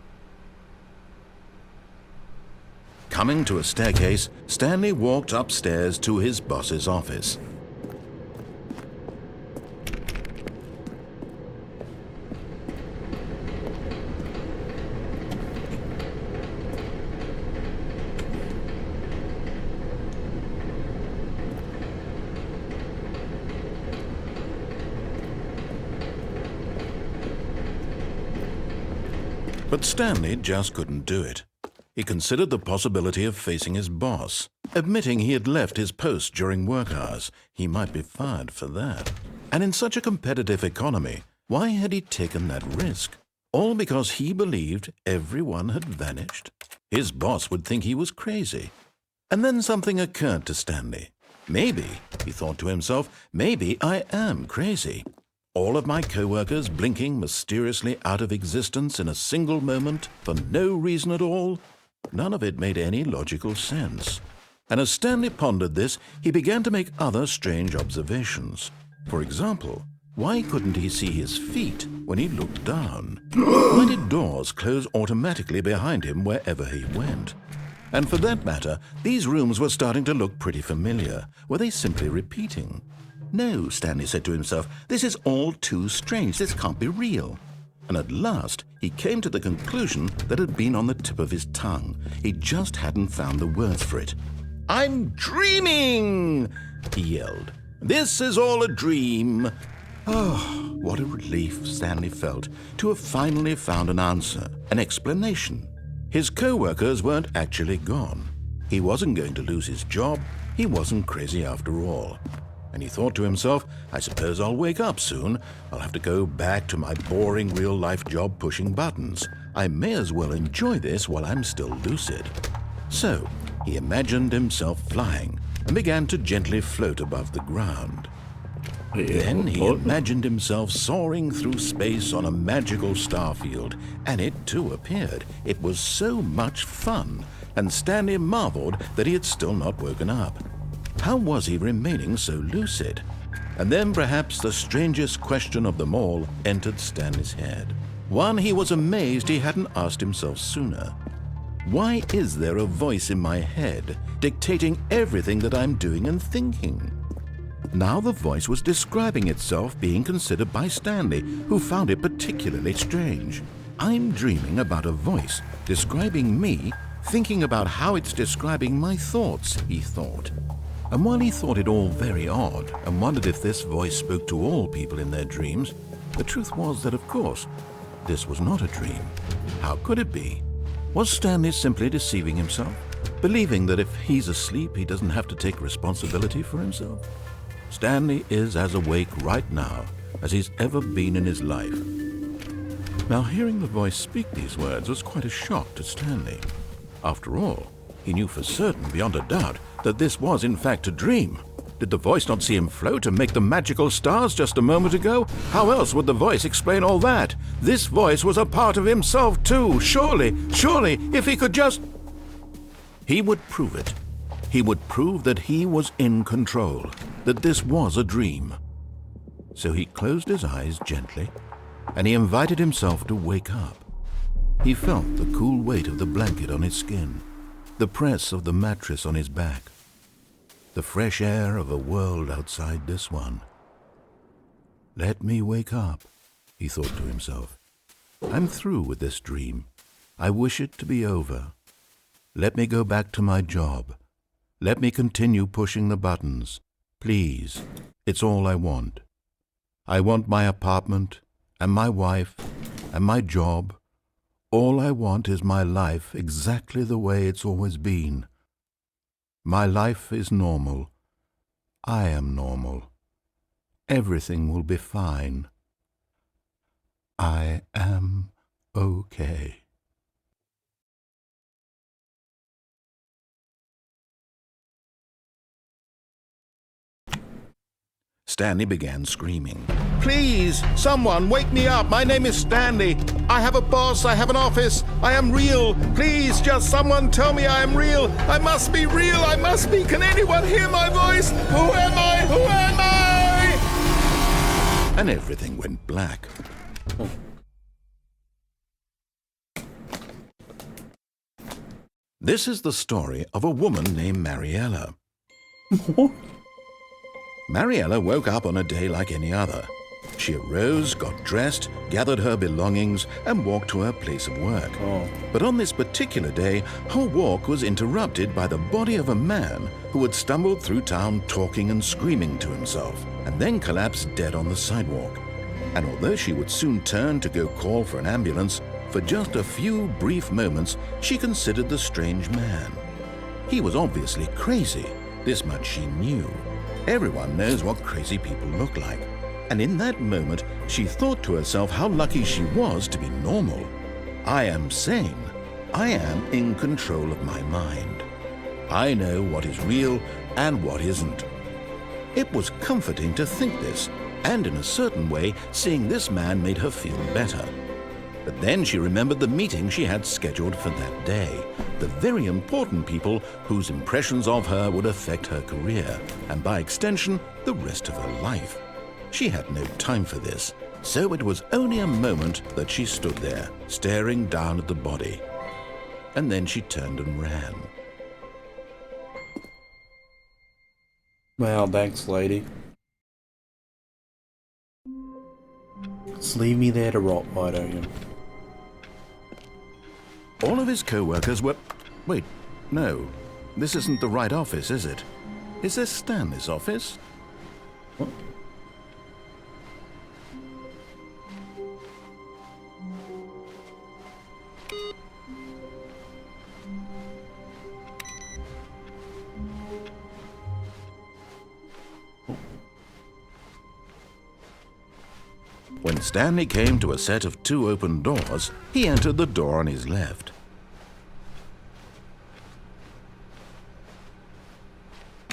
Coming to a staircase, Stanley walked upstairs to his boss's office. But Stanley just couldn't do it. He considered the possibility of facing his boss. Admitting he had left his post during work hours, he might be fired for that. And in such a competitive economy, why had he taken that risk? All because he believed everyone had vanished? His boss would think he was crazy. And then something occurred to Stanley. Maybe, he thought to himself, maybe I am crazy. All of my co-workers blinking mysteriously out of existence in a single moment for no reason at all? None of it made any logical sense. And as Stanley pondered this, he began to make other strange observations. For example, why couldn't he see his feet when he looked down? Why did doors close automatically behind him wherever he went? And for that matter, these rooms were starting to look pretty familiar. Were they simply repeating? No, Stanley said to himself, this is all too strange. This can't be real. And at last, he came to the conclusion that had been on the tip of his tongue. He just hadn't found the words for it. I'm dreaming, he yelled. This is all a dream. Oh, what a relief Stanley felt to have finally found an answer, an explanation. His co-workers weren't actually gone. He wasn't going to lose his job. He wasn't crazy after all. And he thought to himself, I suppose I'll wake up soon. I'll have to go back to my boring real-life job pushing buttons. I may as well enjoy this while I'm still lucid. So he imagined himself flying and began to gently float above the ground. Then he imagined himself soaring through space on a magical starfield, and it too appeared. It was so much fun, and Stanley marveled that he had still not woken up. How was he remaining so lucid? And then perhaps the strangest question of them all entered Stanley's head. One he was amazed he hadn't asked himself sooner. Why is there a voice in my head dictating everything that I'm doing and thinking? Now the voice was describing itself being considered by Stanley, who found it particularly strange. I'm dreaming about a voice describing me, thinking about how it's describing my thoughts, he thought. And while he thought it all very odd and wondered if this voice spoke to all people in their dreams, the truth was that, of course, this was not a dream. How could it be? Was Stanley simply deceiving himself, believing that if he's asleep, he doesn't have to take responsibility for himself? Stanley is as awake right now as he's ever been in his life. Now, hearing the voice speak these words was quite a shock to Stanley. After all, he knew for certain, beyond a doubt, that this was in fact a dream. Did the voice not see him float and make the magical stars just a moment ago? How else would the voice explain all that? This voice was a part of himself too. Surely, if he could just... He would prove it. He would prove that he was in control, that this was a dream. So he closed his eyes gently, and he invited himself to wake up. He felt the cool weight of the blanket on his skin, the press of the mattress on his back, the fresh air of a world outside this one. Let me wake up, he thought to himself. I'm through with this dream. I wish it to be over. Let me go back to my job. Let me continue pushing the buttons. Please, it's all I want. I want my apartment and my wife and my job. All I want is my life exactly the way it's always been. My life is normal. I am normal. Everything will be fine. I am okay. Stanley began screaming. Please, someone, wake me up. My name is Stanley. I have a boss. I have an office. I am real. Please, just someone tell me I am real. I must be real. I must be. Can anyone hear my voice? Who am I? Who am I? And everything went black. This is the story of a woman named Mariella. What? Mariella woke up on a day like any other. She arose, got dressed, gathered her belongings, and walked to her place of work. Oh. But on this particular day, her walk was interrupted by the body of a man who had stumbled through town talking and screaming to himself, and then collapsed dead on the sidewalk. And although she would soon turn to go call for an ambulance, for just a few brief moments, she considered the strange man. He was obviously crazy. This much she knew. Everyone knows what crazy people look like. And in that moment, she thought to herself how lucky she was to be normal. I am sane. I am in control of my mind. I know what is real and what isn't. It was comforting to think this, and in a certain way, seeing this man made her feel better. But then she remembered the meeting she had scheduled for that day, the very important people whose impressions of her would affect her career, and by extension, the rest of her life. She had no time for this, so it was only a moment that she stood there, staring down at the body. And then she turned and ran. Well, thanks, lady. Just leave me there to rot, why don't you? All of his co-workers were... Wait, no. This isn't the right office, is it? Is this Stanley's office? What? When Stanley came to a set of 2 open doors, he entered the door on his left.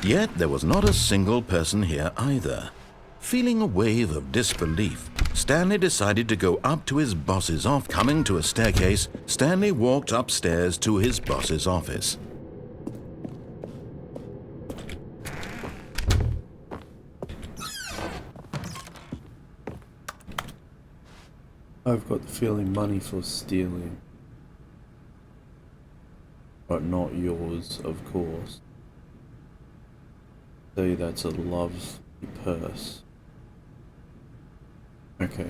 Yet there was not a single person here either. Feeling a wave of disbelief, Stanley decided to go up to his boss's office. Coming to a staircase, Stanley walked upstairs to his boss's office. I've got the feeling money for stealing. But not yours, of course. Say that's a lovely purse. Okay.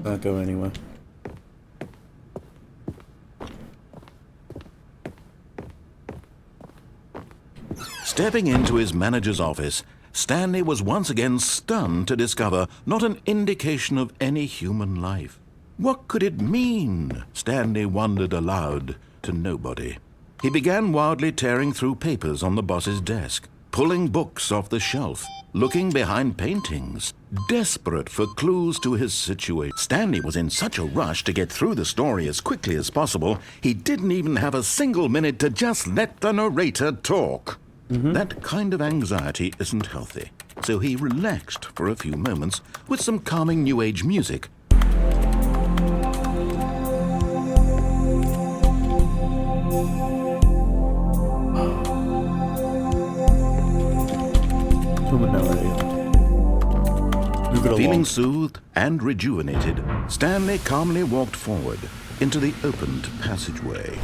Can't go anywhere. Stepping into his manager's office, Stanley was once again stunned to discover not an indication of any human life. What could it mean? Stanley wondered aloud to nobody. He began wildly tearing through papers on the boss's desk, pulling books off the shelf, looking behind paintings, desperate for clues to his situation. Stanley was in such a rush to get through the story as quickly as possible, he didn't even have a single minute to just let the narrator talk. That kind of anxiety isn't healthy, so he relaxed for a few moments with some calming New Age music. Feeling soothed and rejuvenated, Stanley calmly walked forward into the opened passageway.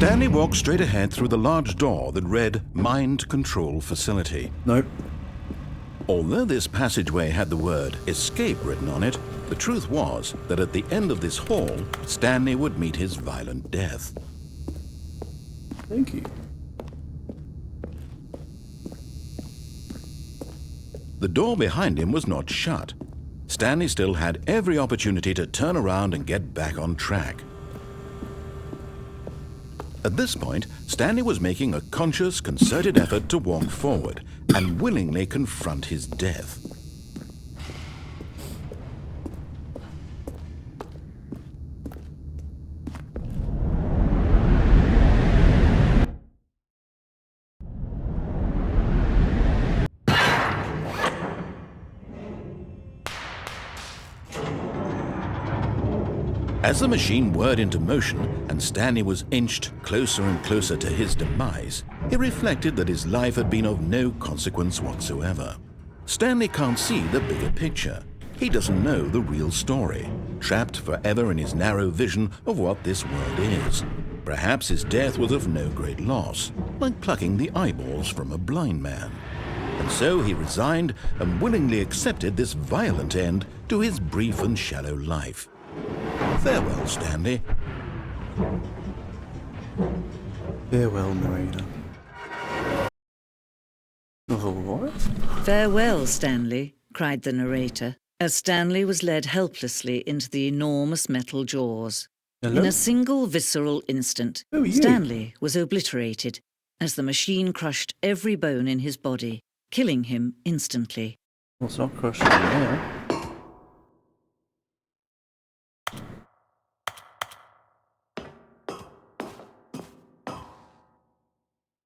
Stanley walked straight ahead through the large door that read Mind Control Facility. Nope. Although this passageway had the word escape written on it, the truth was that at the end of this hall, Stanley would meet his violent death. Thank you. The door behind him was not shut. Stanley still had every opportunity to turn around and get back on track. At this point, Stanley was making a conscious, concerted effort to walk forward and willingly confront his death. As the machine whirred into motion and Stanley was inched closer and closer to his demise, he reflected that his life had been of no consequence whatsoever. Stanley can't see the bigger picture. He doesn't know the real story, trapped forever in his narrow vision of what this world is. Perhaps his death was of no great loss, like plucking the eyeballs from a blind man. And so he resigned and willingly accepted this violent end to his brief and shallow life. Farewell, Stanley. Farewell, narrator. Oh, what? Farewell, Stanley, cried the narrator, as Stanley was led helplessly into the enormous metal jaws. Hello? In a single visceral instant, Who are you? Stanley was obliterated as the machine crushed every bone in his body, killing him instantly. Well, it's not crushing me now.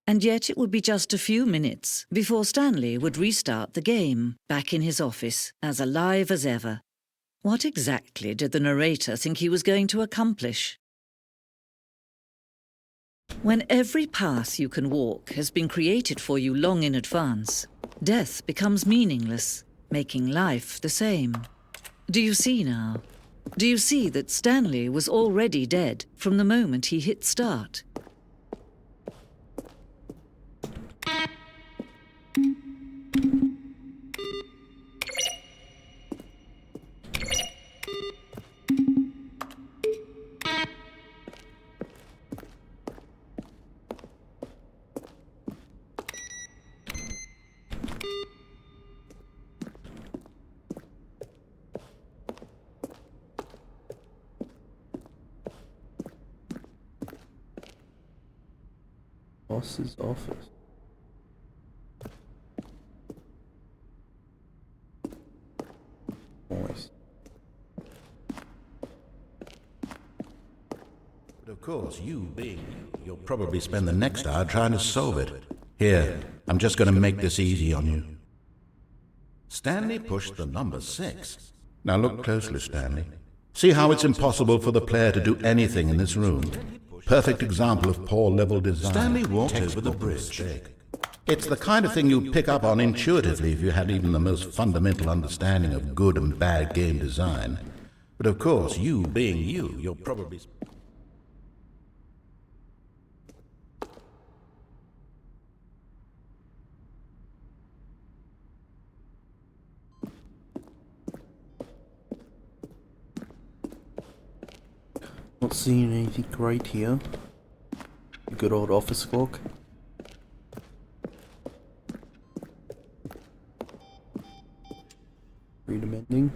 And yet it would be just a few minutes before Stanley would restart the game, back in his office, as alive as ever. What exactly did the narrator think he was going to accomplish? When every path you can walk has been created for you long in advance, death becomes meaningless, making life the same. Do you see now? Do you see that Stanley was already dead from the moment he hit start? Boss's office. Nice. But of course, you being you'll probably spend the next hour trying to solve it. Here, I'm just going to make this easy on you. Stanley pushed the number 6. Now look closely, Stanley. See how it's impossible for the player to do anything in this room. Perfect example of poor level design. Stanley walked over the bridge. It's the kind of thing you'd pick up on intuitively if you had even the most fundamental understanding of good and bad game design. But of course, you being you, you're probably... Not seeing anything great here. Good old office clock. Freedom ending.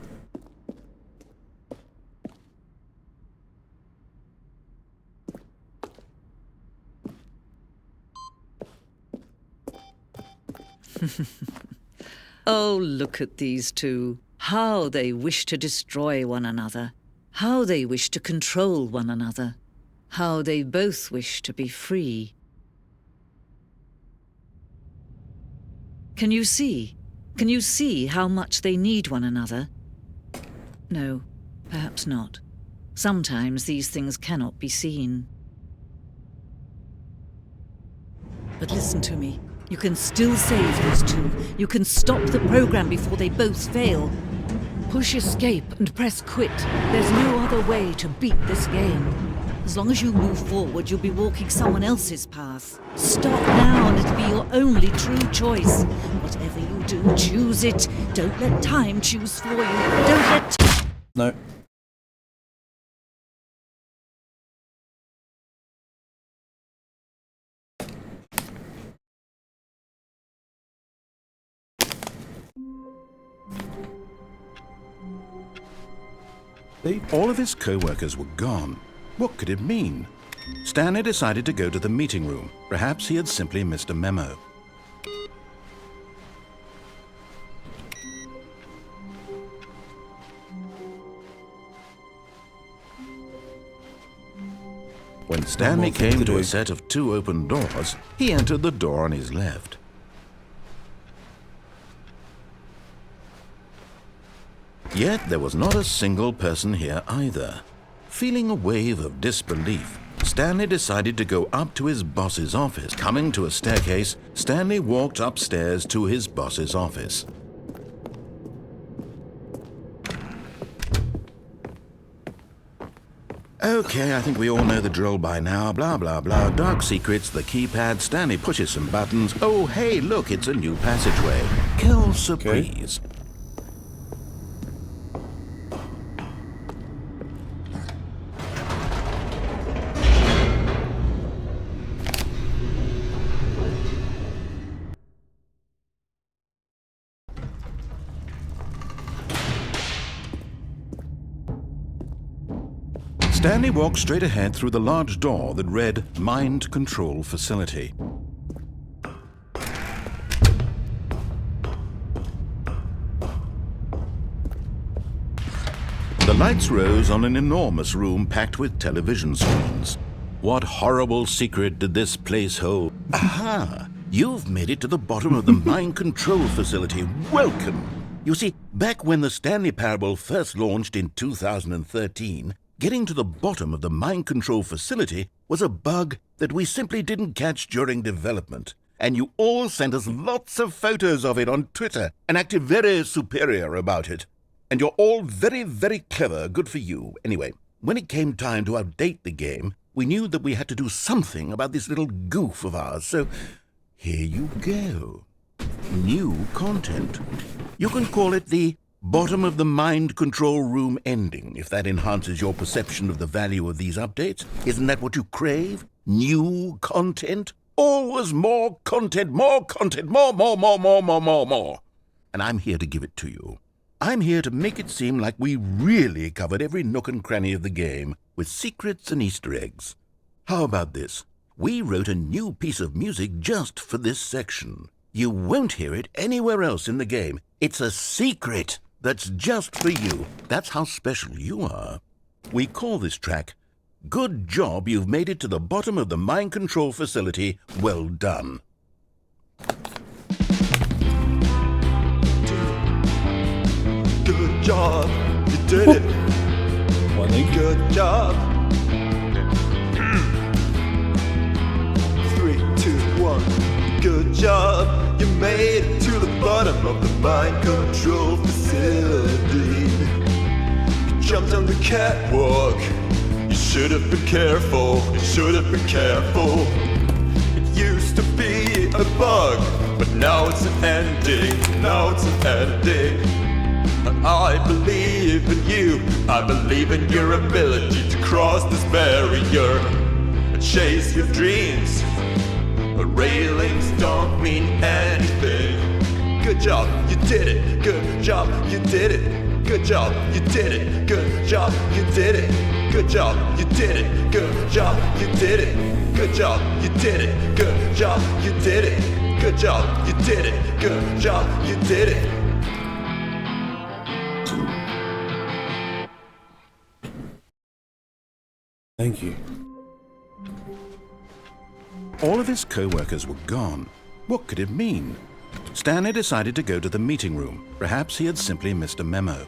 Oh, look at these two. How they wish to destroy one another. How they wish to control one another. How they both wish to be free. Can you see? Can you see how much they need one another? No, perhaps not. Sometimes these things cannot be seen. But listen to me. You can still save these two. You can stop the program before they both fail. Push escape and press quit. There's no other way to beat this game. As long as you move forward, you'll be walking someone else's path. Stop now and it'll be your only true choice. Whatever you do, choose it. Don't let time choose for you. Don't let... No. All of his co-workers were gone. What could it mean? Stanley decided to go to the meeting room. Perhaps he had simply missed a memo. When Stanley came to a set of 2 open doors, he entered the door on his left. Yet there was not a single person here either. Feeling a wave of disbelief, Stanley decided to go up to his boss's office. Coming to a staircase, Stanley walked upstairs to his boss's office. Okay, I think we all know the drill by now. Blah, blah, blah. Dark secrets, the keypad. Stanley pushes some buttons. Oh, hey, look, it's a new passageway. Quelle surprise. Stanley walked straight ahead through the large door that read Mind Control Facility. The lights rose on an enormous room packed with television screens. What horrible secret did this place hold? Aha! You've made it to the bottom of the Mind Control Facility. Welcome! You see, back when the Stanley Parable first launched in 2013, getting to the bottom of the mind control facility was a bug that we simply didn't catch during development. And you all sent us lots of photos of it on Twitter and acted very superior about it. And you're all very, very clever. Good for you. Anyway, when it came time to update the game, we knew that we had to do something about this little goof of ours. So here you go. New content. You can call it the bottom of the mind control room ending, if that enhances your perception of the value of these updates. Isn't that what you crave? New content? Always more content, more content, more. And I'm here to give it to you. I'm here to make it seem like we really covered every nook and cranny of the game, with secrets and Easter eggs. How about this? We wrote a new piece of music just for this section. You won't hear it anywhere else in the game. It's a secret that's just for you. That's how special you are. We call this track, Good Job You've Made It to the Bottom of the Mind Control Facility. Well done. Good job, you did it. Good job. 3, 2, 1. Good job, you made it to the bottom of the mind control facility. Good jumped on the catwalk. You should have been careful, you should have been careful. It used to be a bug, but now it's an ending, now it's an ending. I believe in you, I believe in your ability to cross this barrier and chase your dreams. But railings don't mean anything. Good job, you did it. Good job, you did it. Good job, you did it. Good job, you did it. Good job, you did it. Good job, you did it. Good job, you did it. Good job, you did it. Good job, you did it. Good job, you did it. Thank you. All of his co-workers were gone. What could it mean? Stanley decided to go to the meeting room. Perhaps he had simply missed a memo.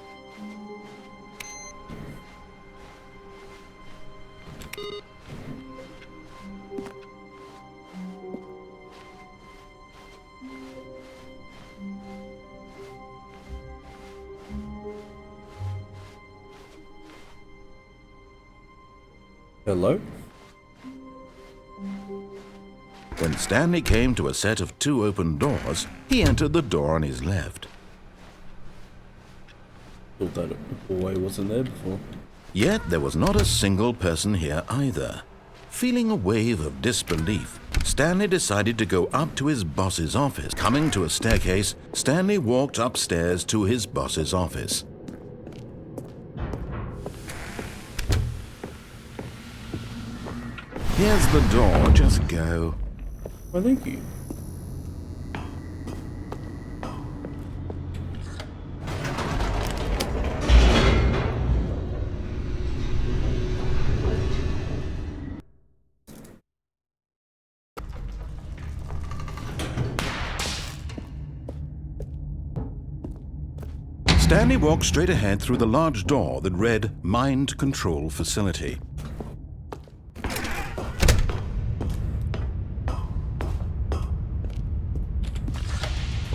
Hello? When Stanley came to a set of 2 open doors, he entered the door on his left. Thought that hallway wasn't there before. Yet there was not a single person here either. Feeling a wave of disbelief, Stanley decided to go up to his boss's office. Coming to a staircase, Stanley walked upstairs to his boss's office. Here's the door, just go. Well, thank you. Stanley walked straight ahead through the large door that read Mind Control Facility.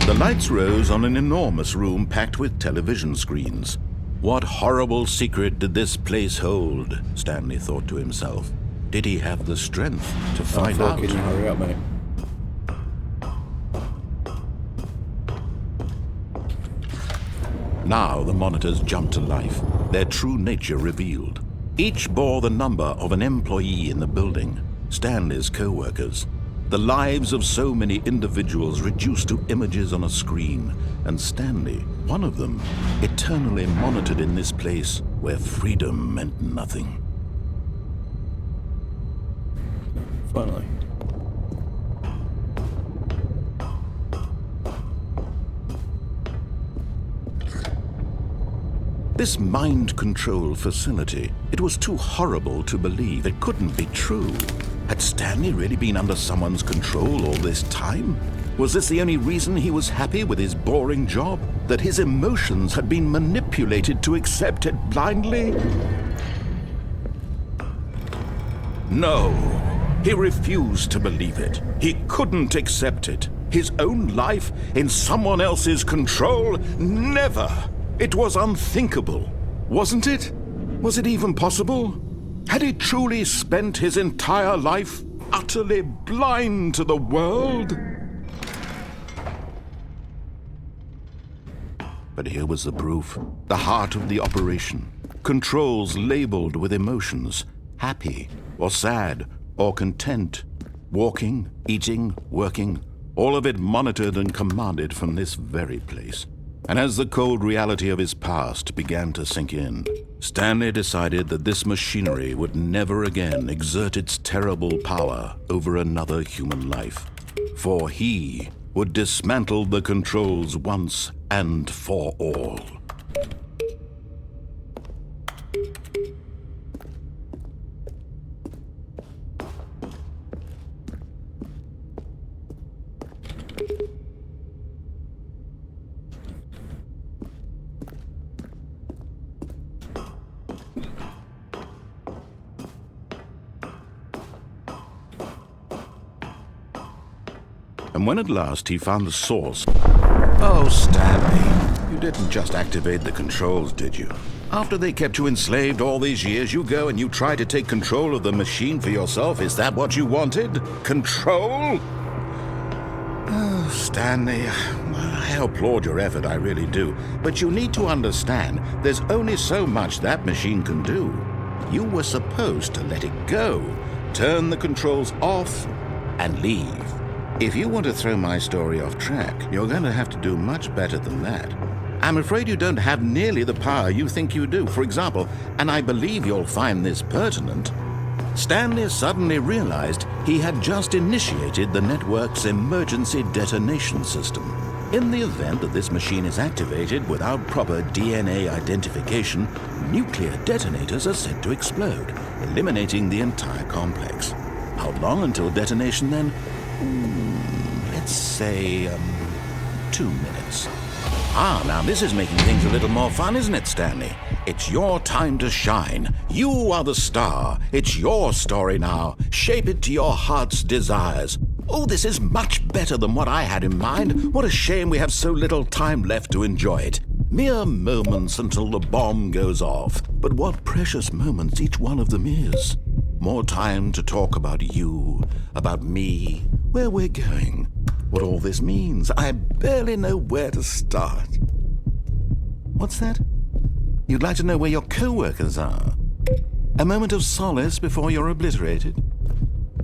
The lights rose on an enormous room packed with television screens. What horrible secret did this place hold? Stanley thought to himself. Did he have the strength to find out? Can you hurry up, mate? Now the monitors jumped to life, their true nature revealed. Each bore the number of an employee in the building, Stanley's co-workers. The lives of so many individuals reduced to images on a screen, and Stanley, one of them, eternally monitored in this place where freedom meant nothing. Finally. This mind control facility, it was too horrible to believe. It couldn't be true. Had Stanley really been under someone's control all this time? Was this the only reason he was happy with his boring job? That his emotions had been manipulated to accept it blindly? No, he refused to believe it. He couldn't accept it. His own life in someone else's control? Never! It was unthinkable, wasn't it? Was it even possible? Had he truly spent his entire life utterly blind to the world? But here was the proof, the heart of the operation. Controls labeled with emotions, happy or sad or content. Walking, eating, working, all of it monitored and commanded from this very place. And as the cold reality of his past began to sink in, Stanley decided that this machinery would never again exert its terrible power over another human life. For he would dismantle the controls once and for all. And when at last he found the source... Oh, Stanley, you You didn't just activate the controls, did you? After they kept you enslaved all these years, you go and you try to take control of the machine for yourself? Is that what you wanted? Control? Oh, Stanley, I applaud your effort, I really do. But you need to understand, there's only so much that machine can do. You were supposed to let it go, turn the controls off, and leave. If you want to throw my story off track, you're going to have to do much better than that. I'm afraid you don't have nearly the power you think you do. For example, and I believe you'll find this pertinent, Stanley suddenly realized he had just initiated the network's emergency detonation system. In the event that this machine is activated without proper DNA identification, nuclear detonators are said to explode, eliminating the entire complex. How long until detonation then? Let's say, 2 minutes. Now this is making things a little more fun, isn't it, Stanley? It's your time to shine. You are the star. It's your story now. Shape it to your heart's desires. Oh, this is much better than what I had in mind. What a shame we have so little time left to enjoy it. Mere moments until the bomb goes off. But what precious moments each one of them is. More time to talk about you, about me, where we're going, what all this means. I barely know where to start. What's that? You'd like to know where your co-workers are? A moment of solace before you're obliterated?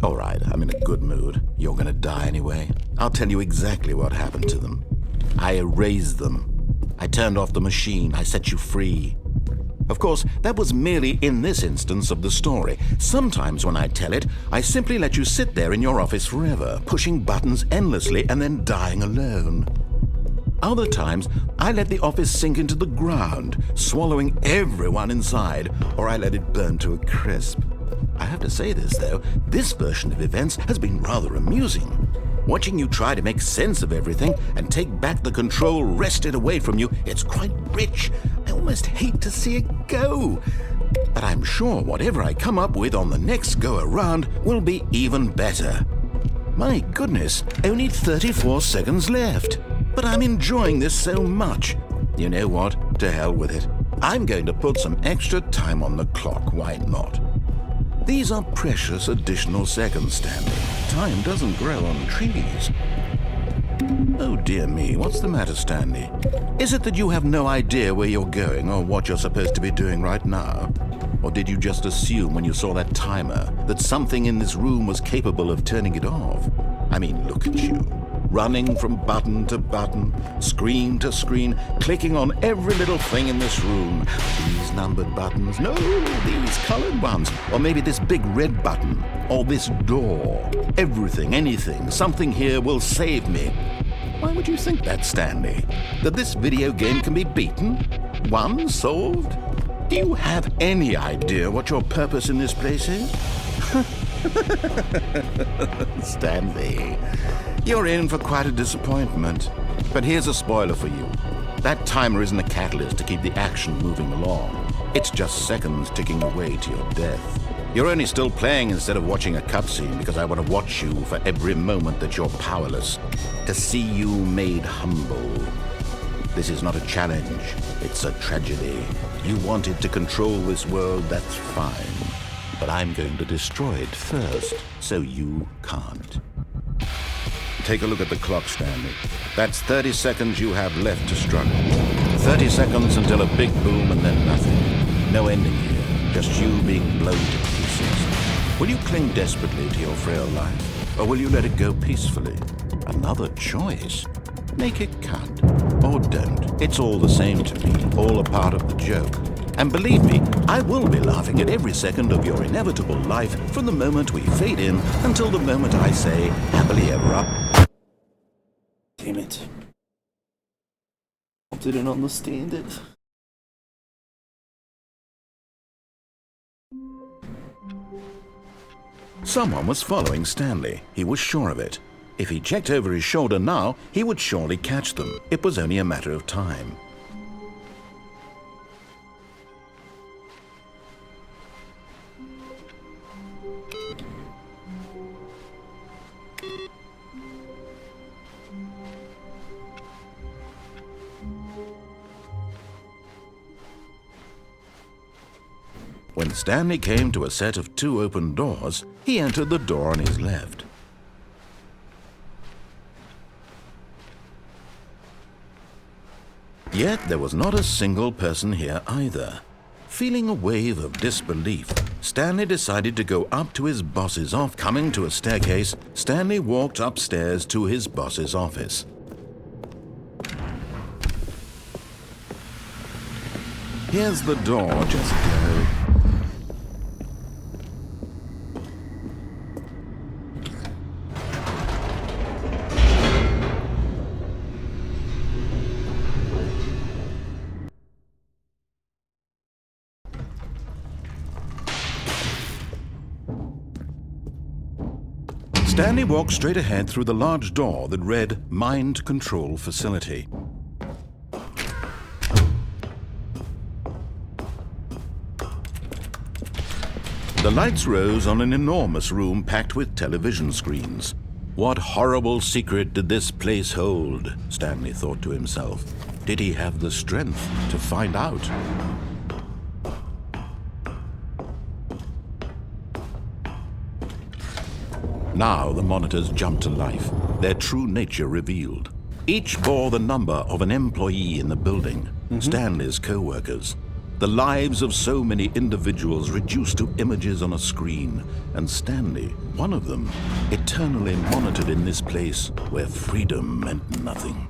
All right, I'm in a good mood. You're gonna die anyway. I'll tell you exactly what happened to them. I erased them. I turned off the machine. I set you free. Of course, that was merely in this instance of the story. Sometimes when I tell it, I simply let you sit there in your office forever, pushing buttons endlessly and then dying alone. Other times, I let the office sink into the ground, swallowing everyone inside, or I let it burn to a crisp. I have to say this, though, this version of events has been rather amusing. Watching you try to make sense of everything and take back the control wrested away from you, it's quite rich. I almost hate to see it go. But I'm sure whatever I come up with on the next go-around will be even better. My goodness, only 34 seconds left. But I'm enjoying this so much. You know what? To hell with it. I'm going to put some extra time on the clock. Why not? These are precious additional seconds, Stanley. Time doesn't grow on trees. Oh dear me, what's the matter, Stanley? Is it that you have no idea where you're going or what you're supposed to be doing right now? Or did you just assume when you saw that timer that something in this room was capable of turning it off? I mean, look at you. Running from button to button, screen to screen, clicking on every little thing in this room. These numbered buttons, no, these colored ones. Or maybe this big red button, or this door. Everything, anything, something here will save me. Why would you think that, Stanley? That this video game can be beaten? Won? Solved? Do you have any idea what your purpose in this place is? Stanley, you're in for quite a disappointment. But here's a spoiler for you. That timer isn't a catalyst to keep the action moving along. It's just seconds ticking away to your death. You're only still playing instead of watching a cutscene because I want to watch you for every moment that you're powerless. To see you made humble. This is not a challenge. It's a tragedy. You wanted to control this world, that's fine. But I'm going to destroy it first, so you can't. Take a look at the clock, Stanley. That's 30 seconds you have left to struggle. 30 seconds until a big boom and then nothing. No ending here, just you being blown to pieces. Will you cling desperately to your frail life, or will you let it go peacefully? Another choice. Make it count, or don't. It's all the same to me, all a part of the joke. And believe me, I will be laughing at every second of your inevitable life from the moment we fade in until the moment I say, happily ever after. Damn it. I didn't understand it. Someone was following Stanley. He was sure of it. If he checked over his shoulder now, he would surely catch them. It was only a matter of time. When Stanley came to a set of 2 open doors, he entered the door on his left. Yet there was not a single person here either. Feeling a wave of disbelief, Stanley decided to go up to his boss's office. Coming to a staircase, Stanley walked upstairs to his boss's office. Here's the door, just go. Stanley walked straight ahead through the large door that read Mind Control Facility. The lights rose on an enormous room packed with television screens. What horrible secret did this place hold? Stanley thought to himself. Did he have the strength to find out? Now the monitors jumped to life, their true nature revealed. Each bore the number of an employee in the building, Stanley's co-workers. The lives of so many individuals reduced to images on a screen, and Stanley, one of them, eternally monitored in this place where freedom meant nothing.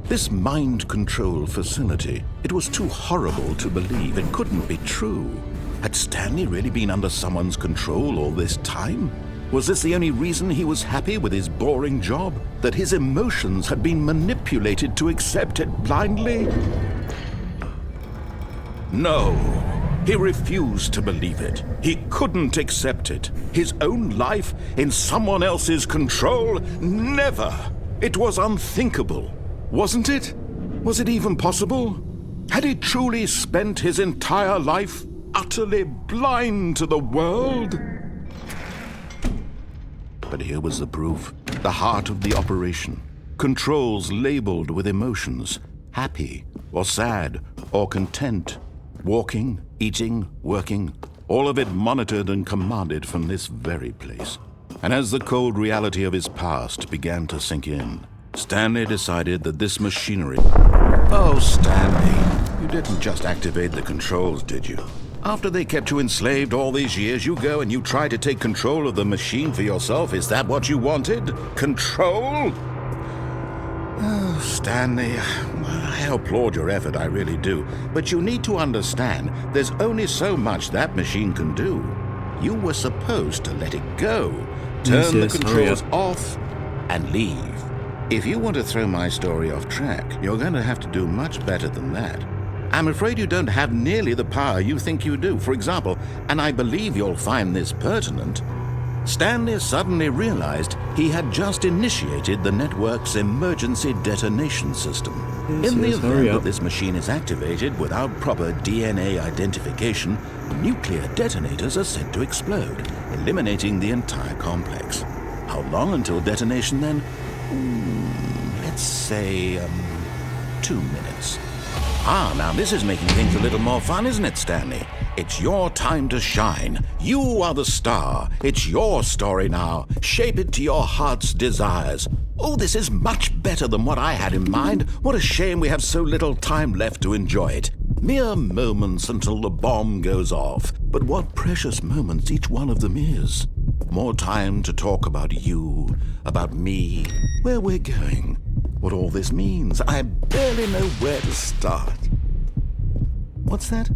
This mind control facility, it was too horrible to believe. It couldn't be true. Had Stanley really been under someone's control all this time? Was this the only reason he was happy with his boring job? That his emotions had been manipulated to accept it blindly? No, he refused to believe it. He couldn't accept it. His own life in someone else's control? Never! It was unthinkable. Wasn't it? Was it even possible? Had he truly spent his entire life utterly blind to the world? But here was the proof, the heart of the operation. Controls labeled with emotions, happy or sad or content, walking, eating, working, all of it monitored and commanded from this very place. And as the cold reality of his past began to sink in, Stanley decided that this machinery... Oh, Stanley, you didn't just activate the controls, did you? After they kept you enslaved all these years, you go and you try to take control of the machine for yourself. Is that what you wanted? Control? Oh, Stanley, I applaud your effort, I really do. But you need to understand, there's only so much that machine can do. You were supposed to let it go, turn the controls off, and leave. If you want to throw my story off track, you're going to have to do much better than that. I'm afraid you don't have nearly the power you think you do. For example, and I believe you'll find this pertinent, Stanley suddenly realized he had just initiated the network's emergency detonation system. In the event that this machine is activated without proper DNA identification, nuclear detonators are said to explode, eliminating the entire complex. How long until detonation then? Let's say 2 minutes. Now this is making things a little more fun, isn't it, Stanley? It's your time to shine. You are the star. It's your story now. Shape it to your heart's desires. Oh, this is much better than what I had in mind. What a shame we have so little time left to enjoy it. Mere moments until the bomb goes off. But what precious moments each one of them is. More time to talk about you, about me, where we're going. What all this means. I barely know where to start. What's that?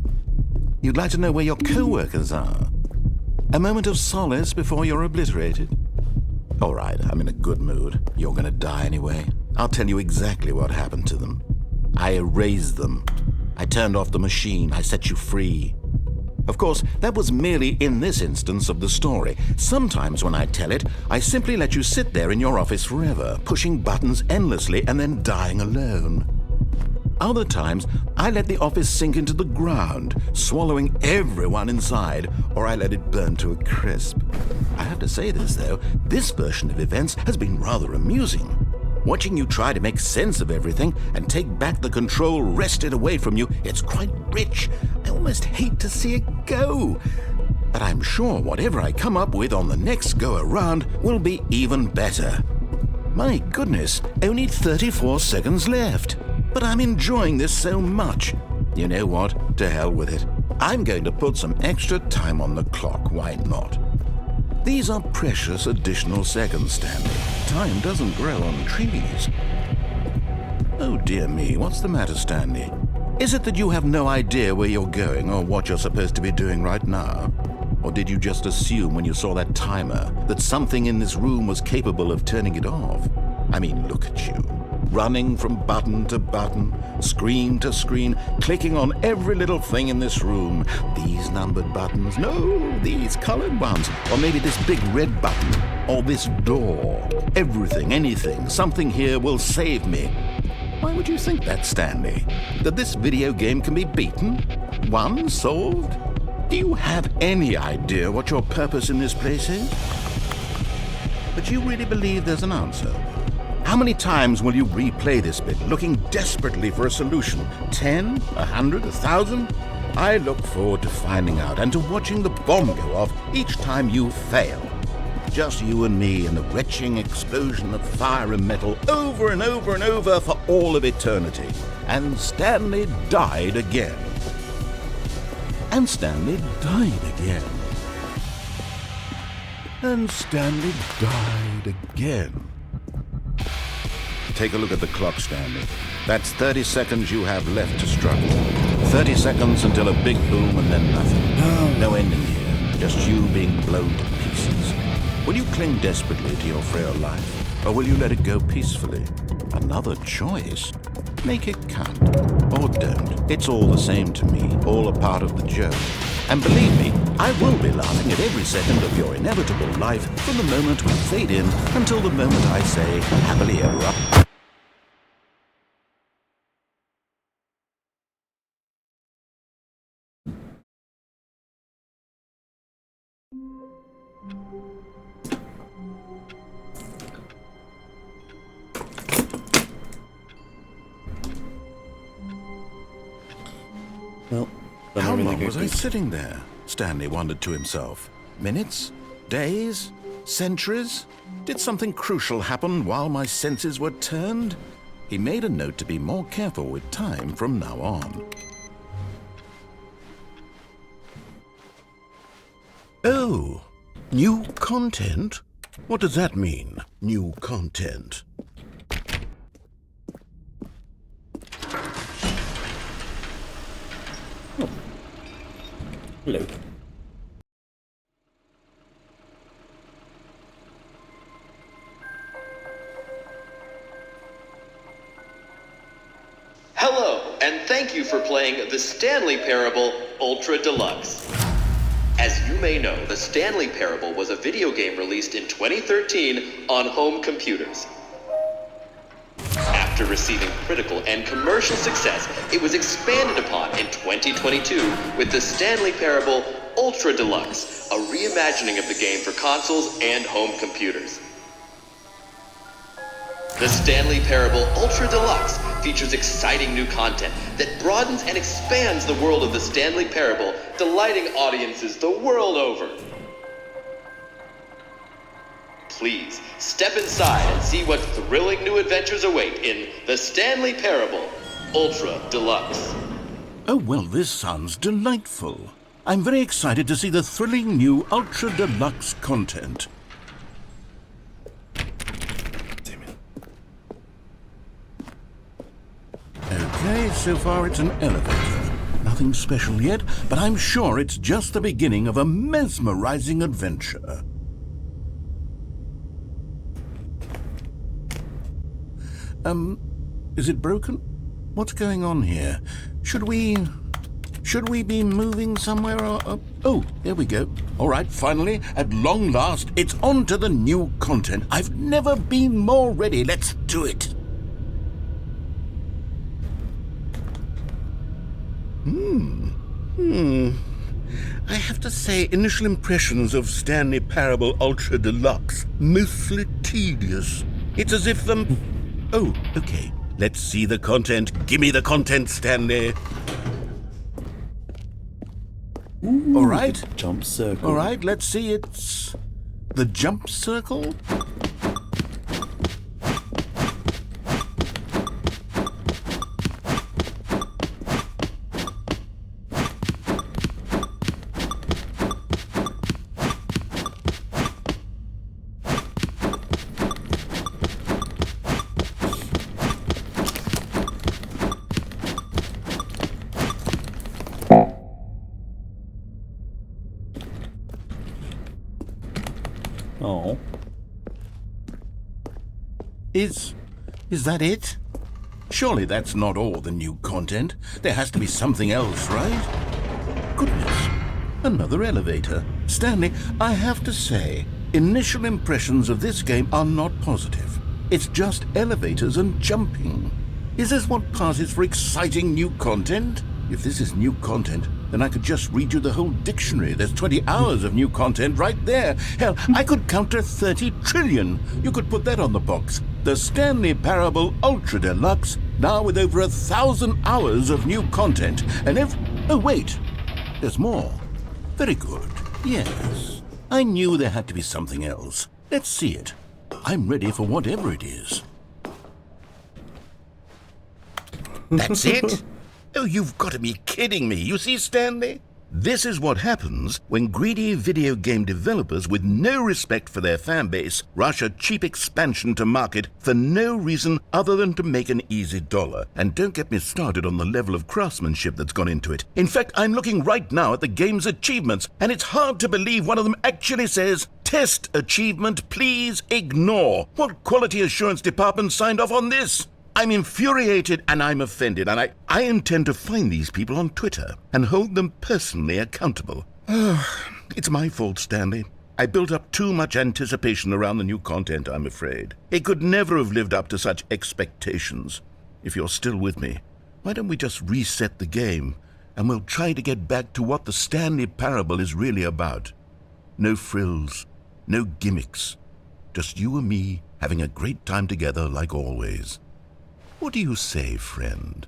You'd like to know where your co-workers are? A moment of solace before you're obliterated? All right, I'm in a good mood. You're gonna die anyway. I'll tell you exactly what happened to them. I erased them. I turned off the machine. I set you free. Of course, that was merely in this instance of the story. Sometimes when I tell it, I simply let you sit there in your office forever, pushing buttons endlessly and then dying alone. Other times, I let the office sink into the ground, swallowing everyone inside, or I let it burn to a crisp. I have to say this, though, this version of events has been rather amusing. Watching you try to make sense of everything and take back the control wrested away from you, it's quite rich. I almost hate to see it go. But I'm sure whatever I come up with on the next go-around will be even better. My goodness, only 34 seconds left. But I'm enjoying this so much. You know what? To hell with it. I'm going to put some extra time on the clock. Why not? These are precious additional seconds, Stanley. Time doesn't grow on trees. Oh dear me, what's the matter, Stanley? Is it that you have no idea where you're going or what you're supposed to be doing right now? Or did you just assume when you saw that timer that something in this room was capable of turning it off? I mean, look at you. Running from button to button, screen to screen, clicking on every little thing in this room. These numbered buttons, no, these colored ones. Or maybe this big red button, or this door. Everything, anything, something here will save me. Why would you think that, Stanley? That this video game can be beaten? Won? Solved? Do you have any idea what your purpose in this place is? But you really believe there's an answer? How many times will you replay this bit, looking desperately for a solution? 10? 100? 1,000? I look forward to finding out and to watching the bomb go off each time you fail. Just you and me and the retching explosion of fire and metal over and over and over for all of eternity. And Stanley died again. And Stanley died again. And Stanley died again. Take a look at the clock, Stanley. That's 30 seconds you have left to struggle. 30 seconds until a big boom and then nothing. No ending here. Just you being blown to pieces. Will you cling desperately to your frail life? Or will you let it go peacefully? Another choice. Make it count. Or don't. It's all the same to me. All a part of the joke. And believe me, I will be laughing at every second of your inevitable life from the moment we fade in until the moment I say, happily ever after. Well, How long was I sitting there? Stanley wondered to himself. Minutes? Days? Centuries? Did something crucial happen while my senses were turned? He made a note to be more careful with time from now on. Oh, new content? What does that mean, new content? Hello. Hello, and thank you for playing the Stanley Parable Ultra Deluxe. As you may know, the Stanley Parable was a video game released in 2013 on home computers. After receiving critical and commercial success, it was expanded upon in 2022 with the Stanley Parable Ultra Deluxe, a reimagining of the game for consoles and home computers. The Stanley Parable Ultra Deluxe features exciting new content that broadens and expands the world of the Stanley Parable, delighting audiences the world over. Please, step inside and see what thrilling new adventures await in the Stanley Parable Ultra Deluxe. Oh, well, this sounds delightful. I'm very excited to see the thrilling new Ultra Deluxe content. Okay, so far it's an elevator. Nothing special yet, but I'm sure it's just the beginning of a mesmerizing adventure. Is it broken? What's going on here? Should we be moving somewhere or... Oh, there we go. All right, finally, at long last, it's on to the new content. I've never been more ready. Let's do it. I have to say, initial impressions of Stanley Parable Ultra Deluxe, mostly tedious. It's as if Oh, okay. Let's see the content. Gimme the content, Stanley. Ooh, All right. the jump circle. All right, let's see. It's the jump circle. Oh. Is that it? Surely that's not all the new content. There has to be something else, right? Goodness, another elevator. Stanley, I have to say, initial impressions of this game are not positive. It's just elevators and jumping. Is this what passes for exciting new content? If this is new content, then I could just read you the whole dictionary. There's 20 hours of new content right there. Hell, I could counter 30 trillion. You could put that on the box. The Stanley Parable Ultra Deluxe, now with over 1,000 hours of new content. And if... Oh, wait. There's more. Very good. Yes. I knew there had to be something else. Let's see it. I'm ready for whatever it is. That's it? Oh, you've got to be kidding me. You see, Stanley? This is what happens when greedy video game developers with no respect for their fan base rush a cheap expansion to market for no reason other than to make an easy dollar. And don't get me started on the level of craftsmanship that's gone into it. In fact, I'm looking right now at the game's achievements, and it's hard to believe one of them actually says, "Test achievement, please ignore." What quality assurance department signed off on this? I'm infuriated and I'm offended, and I intend to find these people on Twitter and hold them personally accountable. It's my fault, Stanley. I built up too much anticipation around the new content, I'm afraid. It could never have lived up to such expectations. If you're still with me, why don't we just reset the game, and we'll try to get back to what the Stanley Parable is really about. No frills, no gimmicks. Just you and me having a great time together like always. What do you say, friend?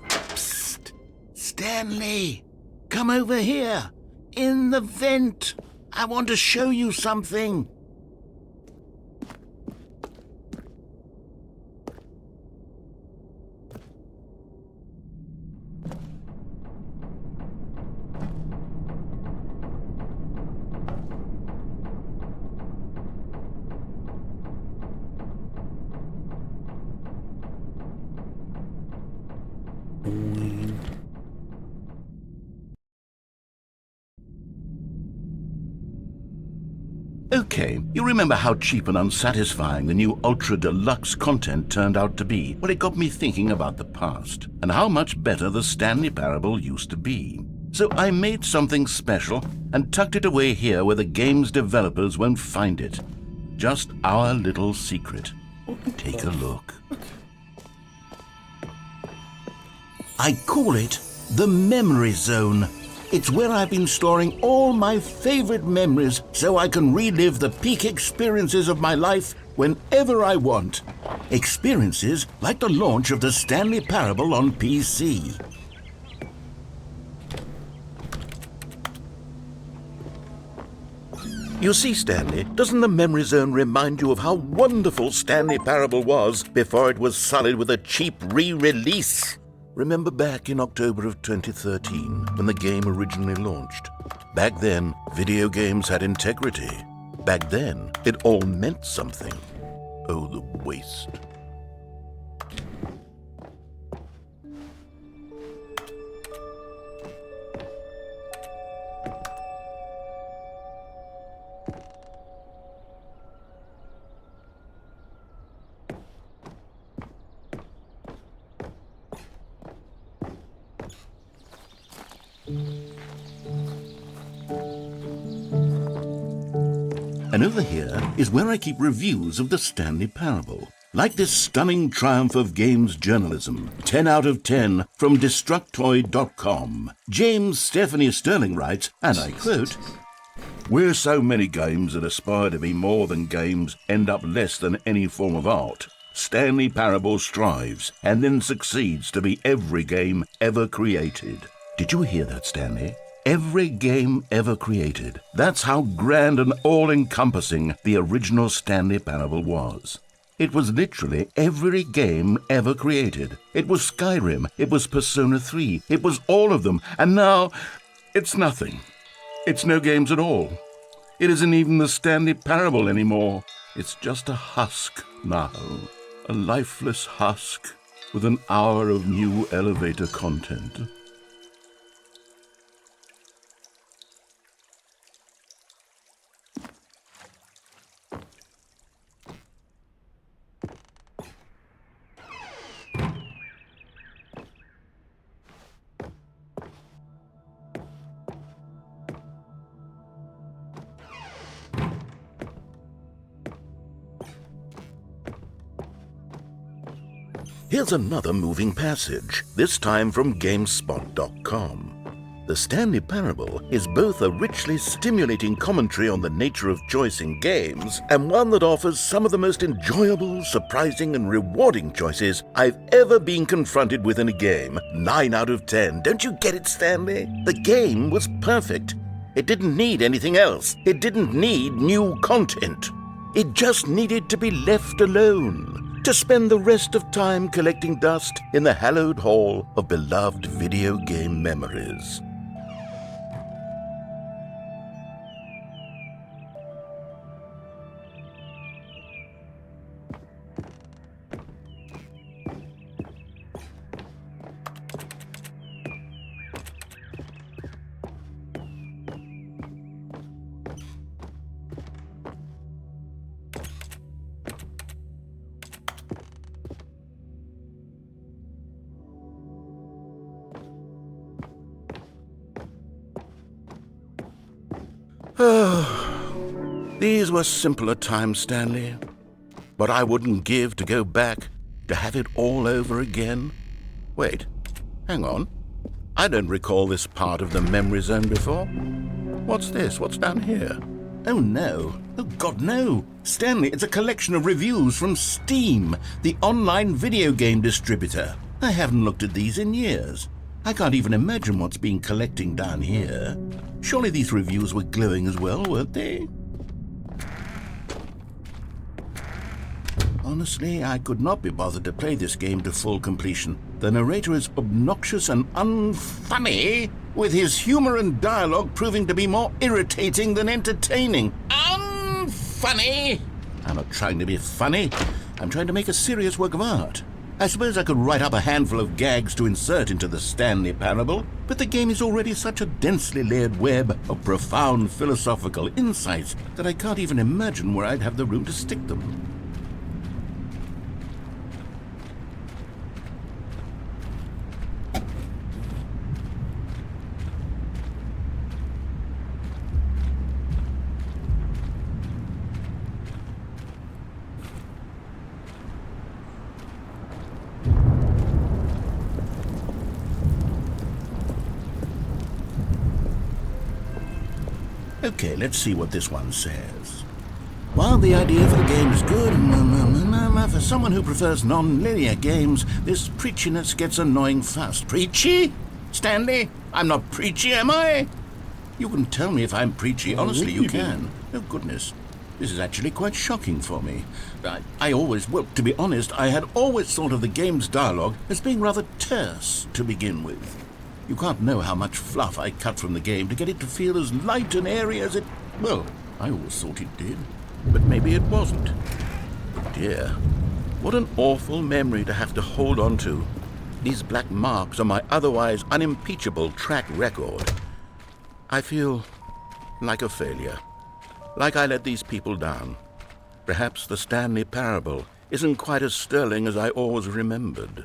Psst! Stanley! Come over here! In the vent! I want to show you something! Okay, you remember how cheap and unsatisfying the new Ultra Deluxe content turned out to be? Well, it got me thinking about the past, and how much better the Stanley Parable used to be. So I made something special and tucked it away here where the game's developers won't find it. Just our little secret. Take a look. I call it the Memory Zone. It's where I've been storing all my favorite memories so I can relive the peak experiences of my life whenever I want. Experiences like the launch of the Stanley Parable on PC. You see, Stanley, doesn't the Memory Zone remind you of how wonderful Stanley Parable was before it was sullied with a cheap re-release? Remember back in October of 2013, when the game originally launched? Back then, video games had integrity. Back then, it all meant something. Oh, the waste. And over here is where I keep reviews of the Stanley Parable. Like this stunning triumph of games journalism, 10 out of 10 from Destructoid.com. James Stephanie Sterling writes, and I quote, "Where so many games that aspire to be more than games end up less than any form of art, Stanley Parable strives and then succeeds to be every game ever created." Did you hear that, Stanley? Every game ever created. That's how grand and all-encompassing the original Stanley Parable was. It was literally every game ever created. It was Skyrim, it was Persona 3, it was all of them, and now it's nothing. It's no games at all. It isn't even the Stanley Parable anymore. It's just a husk now, a lifeless husk with an hour of new elevator content. Here's another moving passage, this time from GameSpot.com. The Stanley Parable is both a richly stimulating commentary on the nature of choice in games and one that offers some of the most enjoyable, surprising, and rewarding choices I've ever been confronted with in a game. 9 out of 10. Don't you get it, Stanley? The game was perfect. It didn't need anything else. It didn't need new content. It just needed to be left alone, to spend the rest of time collecting dust in the hallowed hall of beloved video game memories. These were simpler times, Stanley. But I wouldn't give to go back, to have it all over again. Wait, hang on. I don't recall this part of the memory zone before. What's this? What's down here? Oh no. Oh God, no. Stanley, it's a collection of reviews from Steam, the online video game distributor. I haven't looked at these in years. I can't even imagine what's been collecting down here. Surely these reviews were glowing as well, weren't they? Honestly, I could not be bothered to play this game to full completion. The narrator is obnoxious and unfunny, with his humor and dialogue proving to be more irritating than entertaining. Unfunny! I'm not trying to be funny. I'm trying to make a serious work of art. I suppose I could write up a handful of gags to insert into the Stanley Parable, but the game is already such a densely layered web of profound philosophical insights that I can't even imagine where I'd have the room to stick them. Okay, let's see what this one says. While the idea for the game is good, for someone who prefers non-linear games, this preachiness gets annoying fast. Preachy? Stanley? I'm not preachy, am I? You can tell me if I'm preachy. Honestly, you can. Oh, goodness. This is actually quite shocking for me. Well, to be honest, I had always thought of the game's dialogue as being rather terse to begin with. You can't know how much fluff I cut from the game to get it to feel as light and airy as it... Well, I always thought it did, but maybe it wasn't. But dear, what an awful memory to have to hold on to. These black marks on my otherwise unimpeachable track record. I feel like a failure, like I let these people down. Perhaps the Stanley Parable isn't quite as sterling as I always remembered.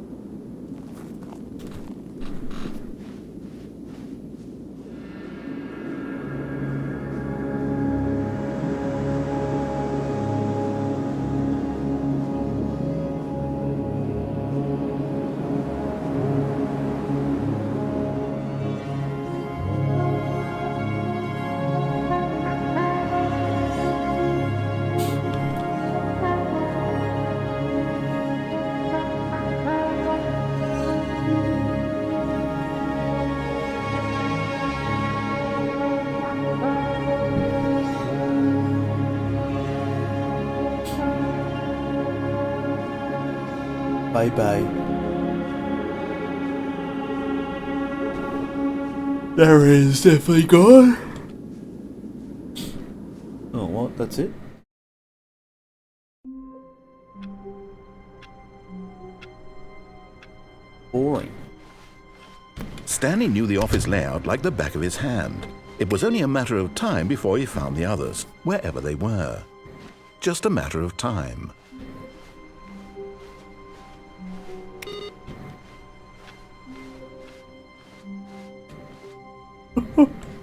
Bye bye. There is definitely gone. Oh, what? That's it? Boring. Stanley knew the office layout like the back of his hand. It was only a matter of time before he found the others, wherever they were. Just a matter of time.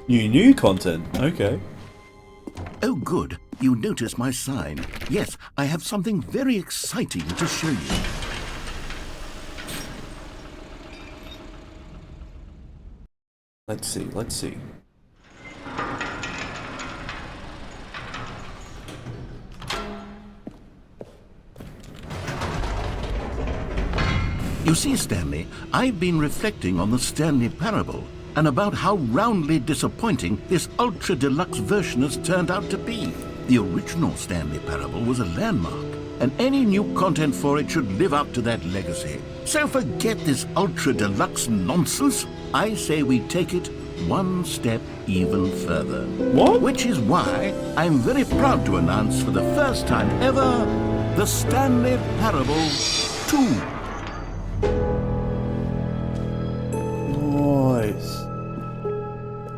New content. Okay. Oh, good. You noticed my sign. Yes, I have something very exciting to show you. Let's see. Let's see. You see, Stanley, I've been reflecting on the Stanley Parable and about how roundly disappointing this ultra deluxe version has turned out to be. The original Stanley Parable was a landmark, and any new content for it should live up to that legacy. So forget this ultra deluxe nonsense. I say we take it one step even further. What? Which is why I'm very proud to announce for the first time ever the Stanley Parable 2. Nice.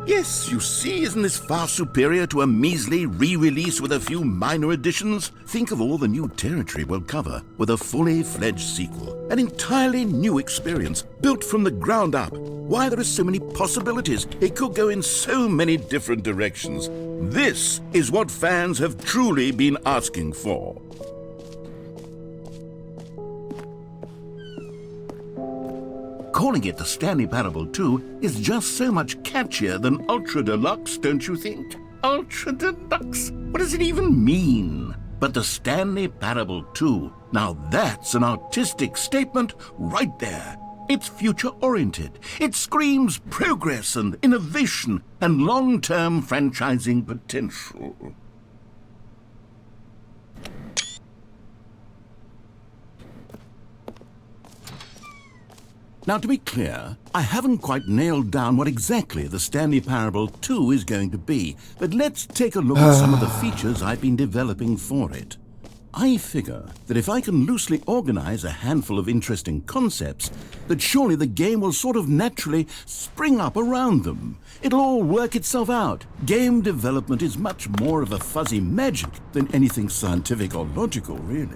Yes, you see, isn't this far superior to a measly re-release with a few minor additions? Think of all the new territory we'll cover with a fully fledged sequel. An entirely new experience, built from the ground up. Why, there are so many possibilities. It could go in so many different directions. This is what fans have truly been asking for. Calling it the Stanley Parable 2 is just so much catchier than Ultra Deluxe, don't you think? Ultra Deluxe? What does it even mean? But the Stanley Parable 2, now that's an artistic statement right there. It's future-oriented. It screams progress and innovation and long-term franchising potential. Now, to be clear, I haven't quite nailed down what exactly the Stanley Parable 2 is going to be, but let's take a look at some of the features I've been developing for it. I figure that if I can loosely organize a handful of interesting concepts, that surely the game will sort of naturally spring up around them. It'll all work itself out. Game development is much more of a fuzzy magic than anything scientific or logical, really.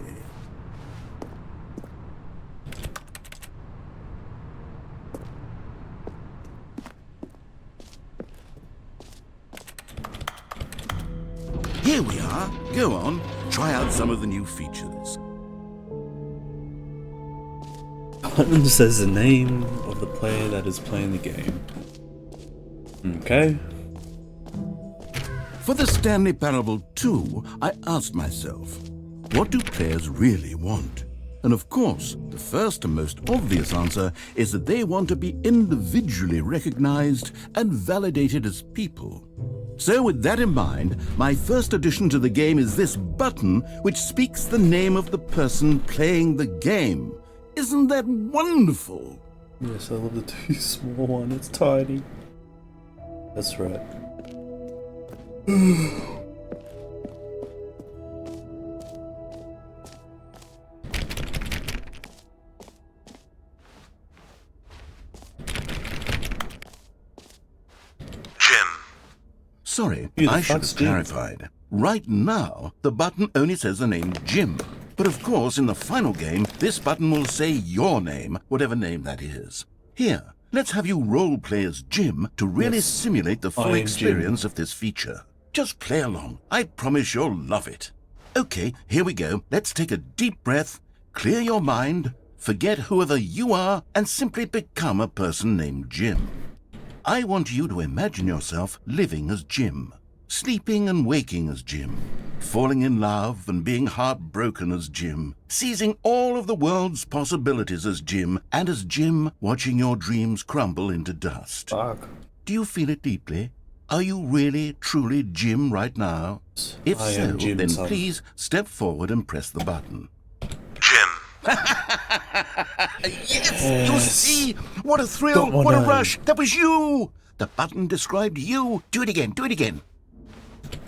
Here we are. Go on, try out some of the new features. Button says the name of the player that is playing the game. Okay. For the Stanley Parable 2, I asked myself, what do players really want? And of course, the first and most obvious answer is that they want to be individually recognized and validated as people. So with that in mind, my first addition to the game is this button which speaks the name of the person playing the game. Isn't that wonderful? Yes, I love the too small one. It's tiny. That's right. Sorry, Who the I should fuck's have Jim? clarified. Right now, the button only says the name Jim. But of course, in the final game, this button will say your name, whatever name that is. Here, let's have you role-play as Jim to really Yes, simulate the I full am experience of this feature. Just play along. I promise you'll love it. Okay, here we go. Let's take a deep breath, clear your mind, forget whoever you are, and simply become a person named Jim. I want you to imagine yourself living as Jim, sleeping and waking as Jim, falling in love and being heartbroken as Jim, seizing all of the world's possibilities as Jim, and as Jim watching your dreams crumble into dust. Fuck. Do you feel it deeply? Are you really, truly Jim right now? If I so, am Jim, then son. please step forward and press the button. Jim, Yes! You see? What a thrill! What a rush! That was you! The button described you. Do it again. Do it again.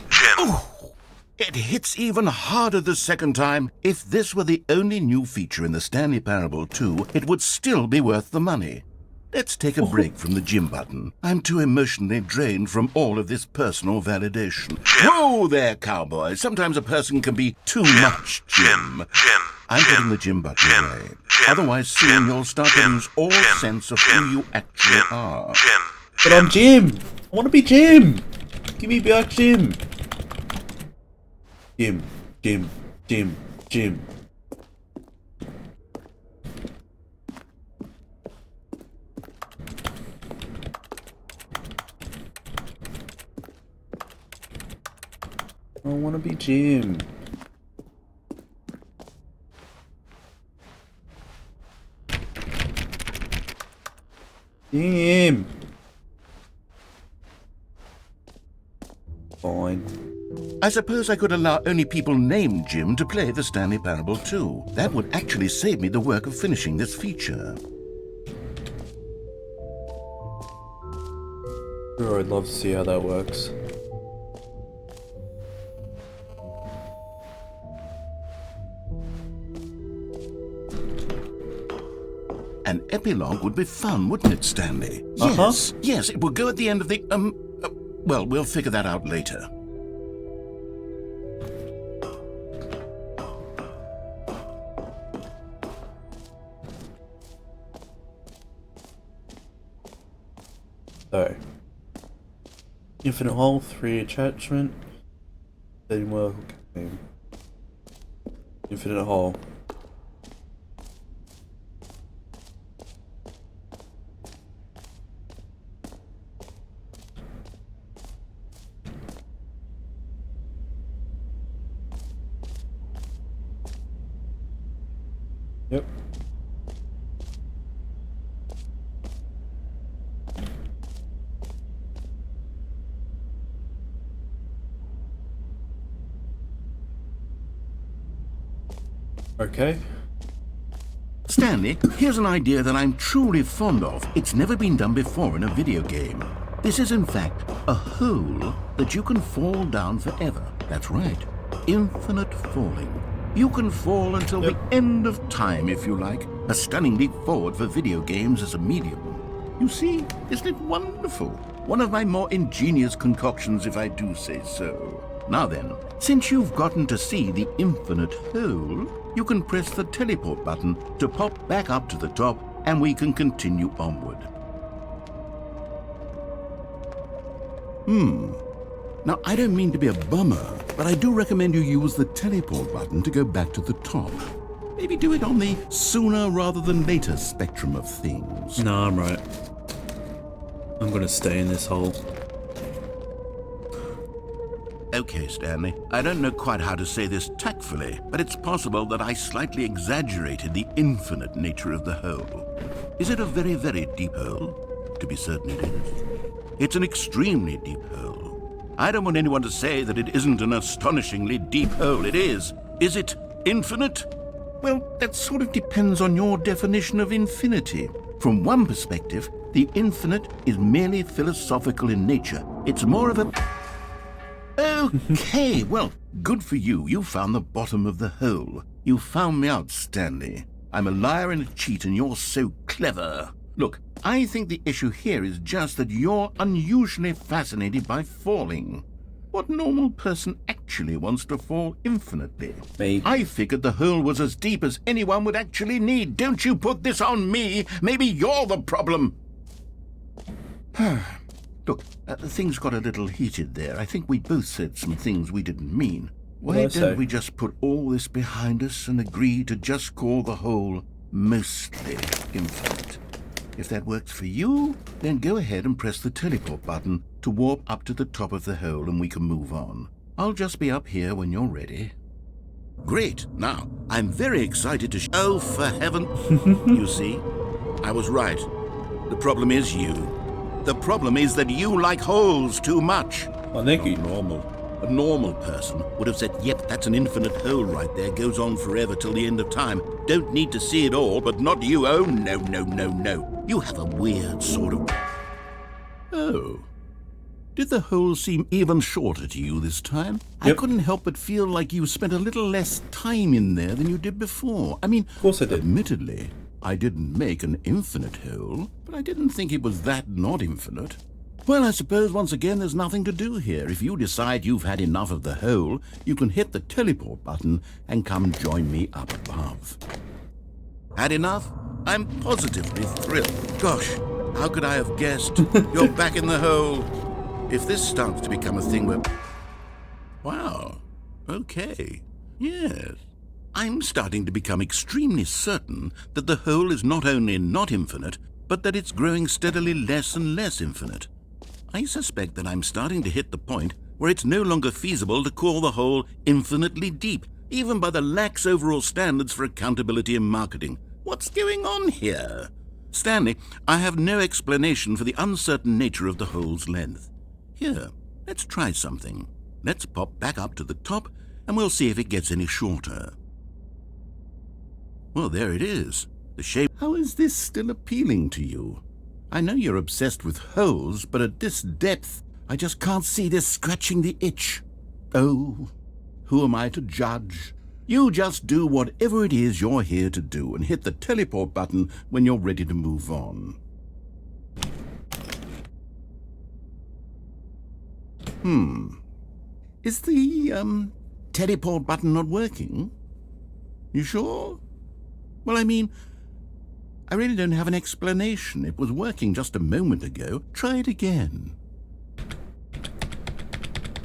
Jim. Oh, it hits even harder the second time. If this were the only new feature in the Stanley Parable 2, it would still be worth the money. Let's take a break from the Jim button. I'm too emotionally drained from all of this personal validation. Whoa there, cowboy. Sometimes a person can be too much, Jim. I'm putting the Jim button away. Otherwise, soon you'll start to lose all sense of who you actually are. But I'm Jim. I want to be Jim. Give me back Jim. Jim. I want to be Jim. Jim. Fine. I suppose I could allow only people named Jim to play the Stanley Parable 2. That would actually save me the work of finishing this feature. Sure, I'd love to see how that works. An epilogue would be fun, wouldn't it, Stanley? Yes, yes, it would go at the end of the, well, we'll figure that out later. So, infinite hole, 3 attachment, then well, okay. Infinite hole. Yep. Okay. Stanley, here's an idea that I'm truly fond of. It's never been done before in a video game. This is in fact a hole that you can fall down forever. That's right. Infinite falling. You can fall until the end of time if you like. A stunning leap forward for video games as a medium. You see, isn't it wonderful? One of my more ingenious concoctions, if I do say so. Now then, since you've gotten to see the infinite hole, you can press the teleport button to pop back up to the top, and we can continue onward. Now, I don't mean to be a bummer, but I do recommend you use the teleport button to go back to the top. Maybe do it on the sooner rather than later spectrum of things. No, I'm right. I'm gonna stay in this hole. Okay, Stanley. I don't know quite how to say this tactfully, but it's possible that I slightly exaggerated the infinite nature of the hole. Is it a very, very deep hole? To be certain it is. It's an extremely deep hole. I don't want anyone to say that it isn't an astonishingly deep hole. It is. Is it infinite? Well, that sort of depends on your definition of infinity. From one perspective, the infinite is merely philosophical in nature. It's more of a... Okay, well, good for you. You found the bottom of the hole. You found me out, Stanley. I'm a liar and a cheat, and you're so clever. Look, I think the issue here is just that you're unusually fascinated by falling. What normal person actually wants to fall infinitely? Me. I figured the hole was as deep as anyone would actually need. Don't you put this on me. Maybe you're the problem. Look, things got a little heated there. I think we both said some things we didn't mean. Why don't we just put all this behind us and agree to just call the hole mostly infinite? If that works for you, then go ahead and press the teleport button to warp up to the top of the hole and we can move on. I'll just be up here when you're ready. Great. Now, I'm very excited to oh, for heaven. You see, I was right. The problem is you. The problem is that you like holes too much. I think you're normal. I A normal person would have said, yep, that's an infinite hole right there, goes on forever till the end of time. Don't need to see it all, but not you. Oh, no, no, no, no. You have a weird sort of... Oh. Did the hole seem even shorter to you this time? Yep. I couldn't help but feel like you spent a little less time in there than you did before. I mean, Of course I did. admittedly, I didn't make an infinite hole, but I didn't think it was that not infinite. Well, I suppose once again there's nothing to do here. If you decide you've had enough of the hole, you can hit the teleport button and come join me up above. Had enough? I'm positively thrilled. Gosh, how could I have guessed? You're back in the hole. If this starts to become a thing where... Wow. Okay. Yes. I'm starting to become extremely certain that the hole is not only not infinite, but that it's growing steadily less and less infinite. I suspect that I'm starting to hit the point where it's no longer feasible to call the hole infinitely deep, even by the lax overall standards for accountability and marketing. What's going on here? Stanley, I have no explanation for the uncertain nature of the hole's length. Here, let's try something. Let's pop back up to the top, and we'll see if it gets any shorter. Well, there it is. The shape... How is this still appealing to you? I know you're obsessed with holes, but at this depth, I just can't see this scratching the itch. Oh, who am I to judge? You just do whatever it is you're here to do and hit the teleport button when you're ready to move on. Is the, teleport button not working? You sure? Well, I mean, I really don't have an explanation. It was working just a moment ago. Try it again.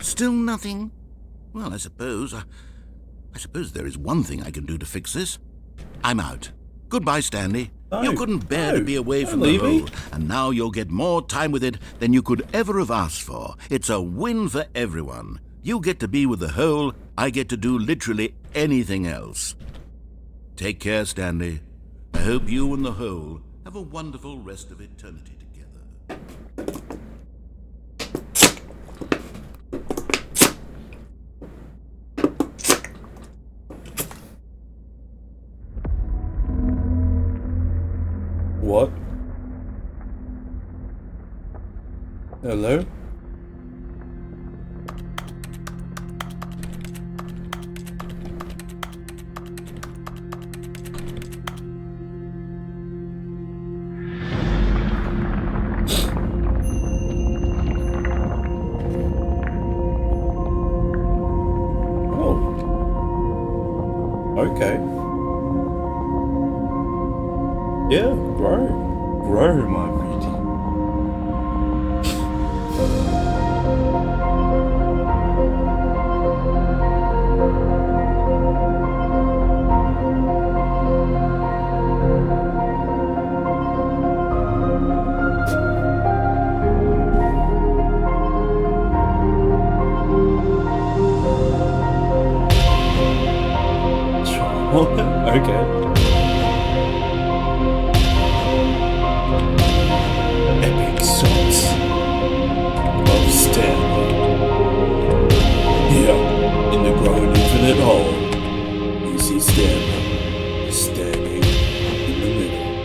Still nothing? Well, I suppose there is one thing I can do to fix this. I'm out. Goodbye, Stanley. No, You couldn't bear to no, be away don't from the leave me. hole, and now you'll get more time with it than you could ever have asked for. It's a win for everyone. You get to be with the hole, I get to do literally anything else. Take care, Stanley. I hope you and the hole have a wonderful rest of eternity together. What? Hello? Oh. Okay. Yeah, grow. Grow, my beauty. Okay. Epic shots of Stanley. Here, in the growing infinite hole, you see Stanley standing in the middle.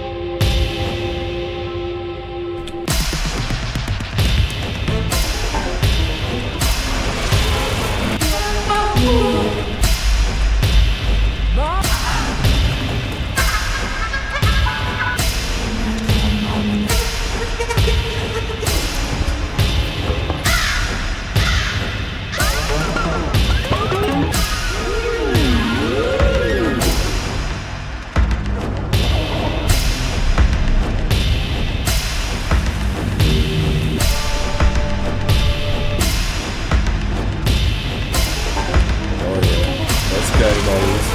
Oh yeah, let's go, boys.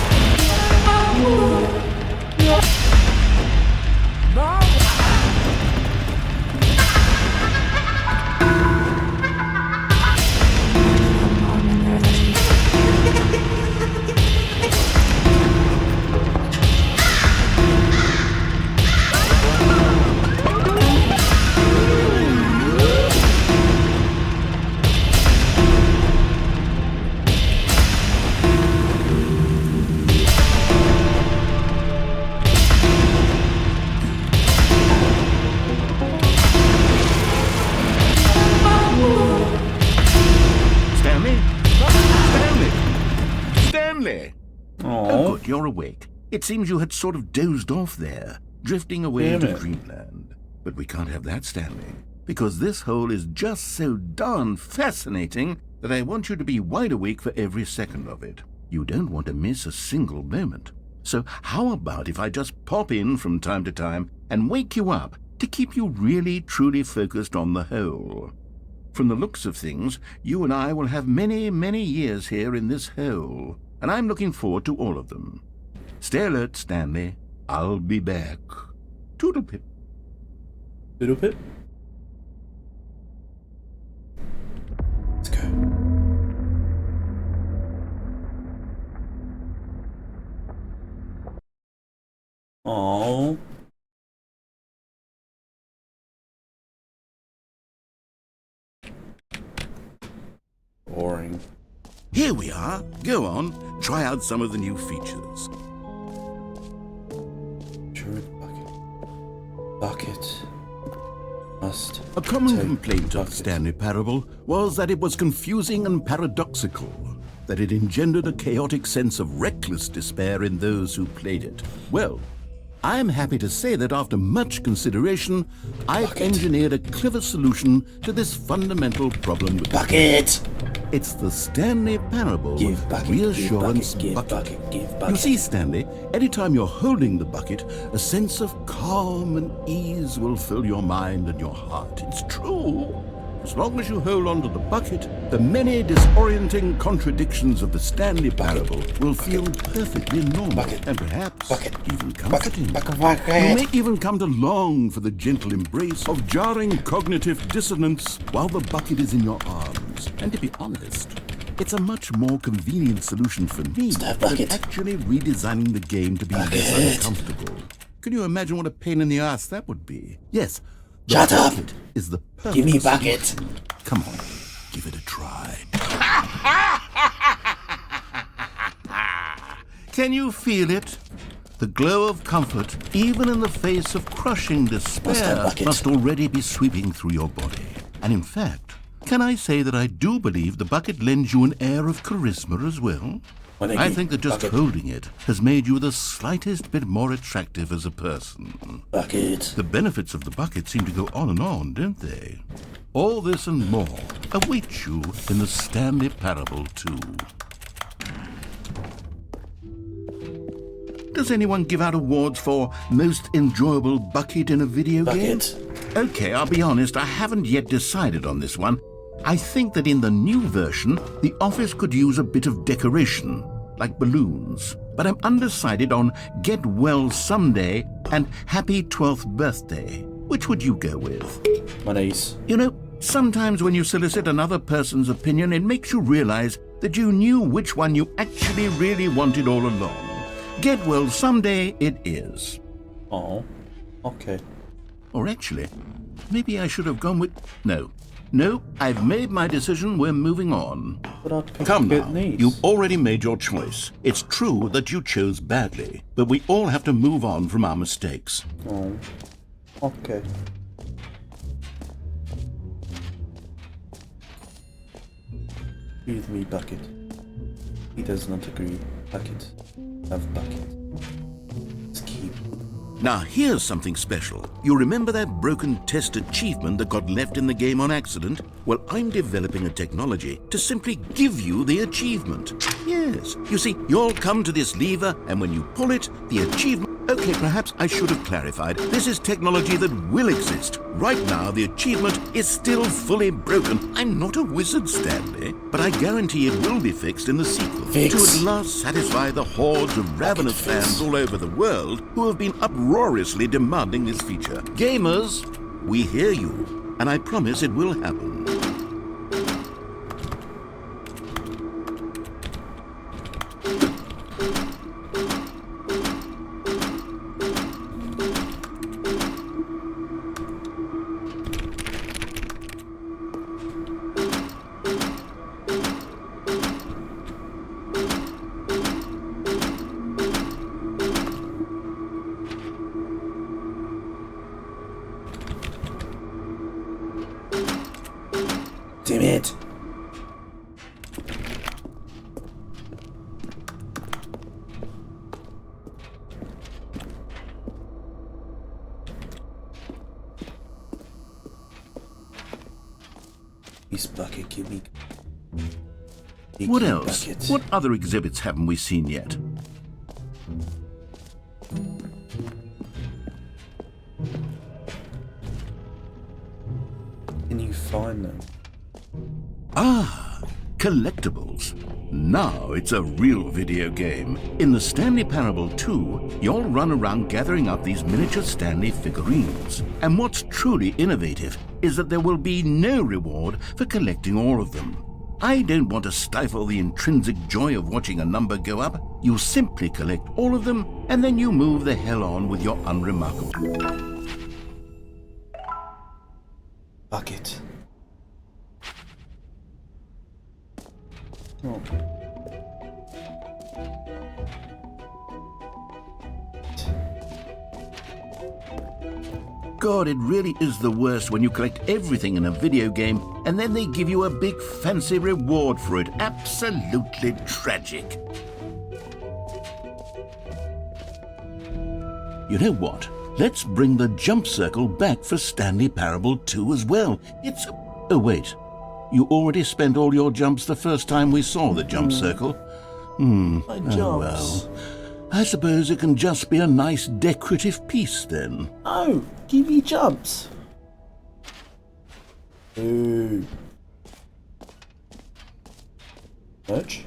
Stanley! Oh, Oh, good, you're awake. It seems you had sort of dozed off there, drifting away Damn into it. dreamland. But we can't have that, Stanley, because this hole is just so darn fascinating that I want you to be wide awake for every second of it. You don't want to miss a single moment. So how about if I just pop in from time to time and wake you up to keep you really, truly focused on the hole? From the looks of things, you and I will have many, many years here in this hole, and I'm looking forward to all of them. Stay alert, Stanley. I'll be back. Toodlepip. Doodle pip. Let's go. Oh. Boring. Here we are. Go on, try out some of the new features. Druid bucket. Must. A common take complaint of the bucket. Stanley Parable was that it was confusing and paradoxical, that it engendered a chaotic sense of reckless despair in those who played it. Well, I'm happy to say that after much consideration, I've Bucket. engineered a clever solution to this fundamental problem with Bucket! It's the Stanley Parable Give bucket, Reassurance give Bucket. bucket, give You bucket. see, Stanley, anytime you're holding the bucket, a sense of calm and ease will fill your mind and your heart. It's true. As long as you hold on to the bucket, the many disorienting contradictions of the Stanley Parable will feel perfectly normal Bucket. and perhaps Bucket. even comforting. Bucket. You may even come to long for the gentle embrace of jarring cognitive dissonance while the bucket is in your arms. And to be honest, it's a much more convenient solution for me Stop than bucket. actually redesigning the game to be less Bucket. uncomfortable. Can you imagine what a pain in the ass that would be? Yes, the Shut up. bucket is the perfect Give me solution. bucket. Come on, give it a try. Can you feel it? The glow of comfort, even in the face of crushing despair, bucket. must already be sweeping through your body. And in fact, can I say that I do believe the bucket lends you an air of charisma as well? Well, I think that just bucket. holding it has made you the slightest bit more attractive as a person. Bucket. The benefits of the bucket seem to go on and on, don't they? All this and more await you in the Stanley Parable 2. Does anyone give out awards for most enjoyable bucket in a video game? Bucket. Okay, I'll be honest, I haven't yet decided on this one. I think that in the new version, the office could use a bit of decoration, like balloons. But I'm undecided on Get Well Someday and Happy 12th Birthday. Which would you go with? My knees. You know, sometimes when you solicit another person's opinion, it makes you realize that you knew which one you actually really wanted all along. Get Well Someday it is. Oh. Okay. Or actually, maybe I should have gone with... No, I've made my decision. We're moving on. But I'd pick Come good now, knees. you've already made your choice. It's true that you chose badly, but we all have to move on from our mistakes. Oh. Okay. Agree with me, bucket. He does not agree. Bucket. Have bucket. Skip. Now, here's something special. You remember that broken test achievement that got left in the game on accident? Well, I'm developing a technology to simply give you the achievement. Yes. You see, you'll come to this lever, and when you pull it, the achievement... Okay, perhaps I should have clarified. This is technology that will exist. Right now, the achievement is still fully broken. I'm not a wizard, Stanley, but I guarantee it will be fixed in the sequel. Fix. To at last satisfy the hordes of ravenous fix. fans all over the world who have been uproariously demanding this feature. Gamers, we hear you, and I promise it will happen. Nice bucket, give me. What else? Bucket. What other exhibits haven't we seen yet? Can you find them? Ah, collectibles. Now it's a real video game. In the Stanley Parable 2, you'll run around gathering up these miniature Stanley figurines. And what's truly innovative is that there will be no reward for collecting all of them. I don't want to stifle the intrinsic joy of watching a number go up. You simply collect all of them, and then you move the hell on with your unremarkable. Bucket. Oh. God, it really is the worst when you collect everything in a video game and then they give you a big fancy reward for it. Absolutely tragic. You know what? Let's bring the jump circle back for Stanley Parable 2 as well. It's... Oh, wait. You already spent all your jumps the first time we saw the jump circle? My jumps. Oh, well. I suppose it can just be a nice decorative piece then. Oh, give me jumps. Ooh. Merch.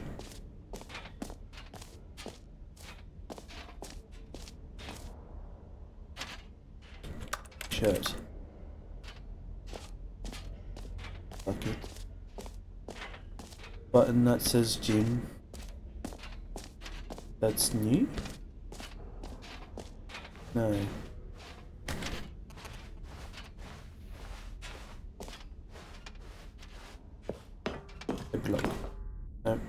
Shirt. Bucket. Button that says gym. That's new? No. A block. No.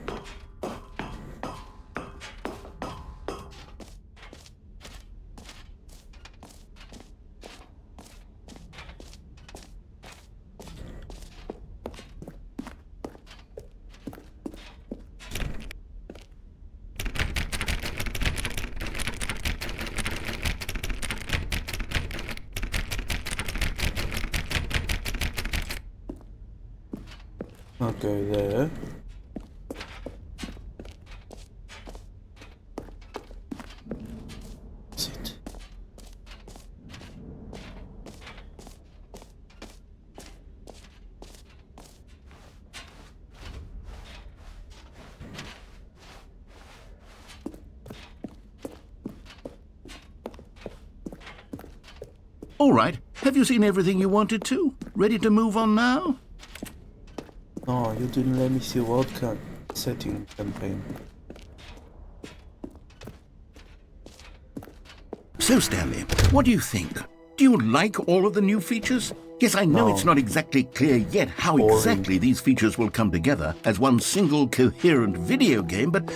I'll go there. That's it. All right. Have you seen everything you wanted to? Ready to move on now? Oh, you didn't let me see world setting campaign. So, Stanley, what do you think? Do you like all of the new features? Yes, I know No. it's not exactly clear yet how Boring. exactly these features will come together as one single coherent video game, but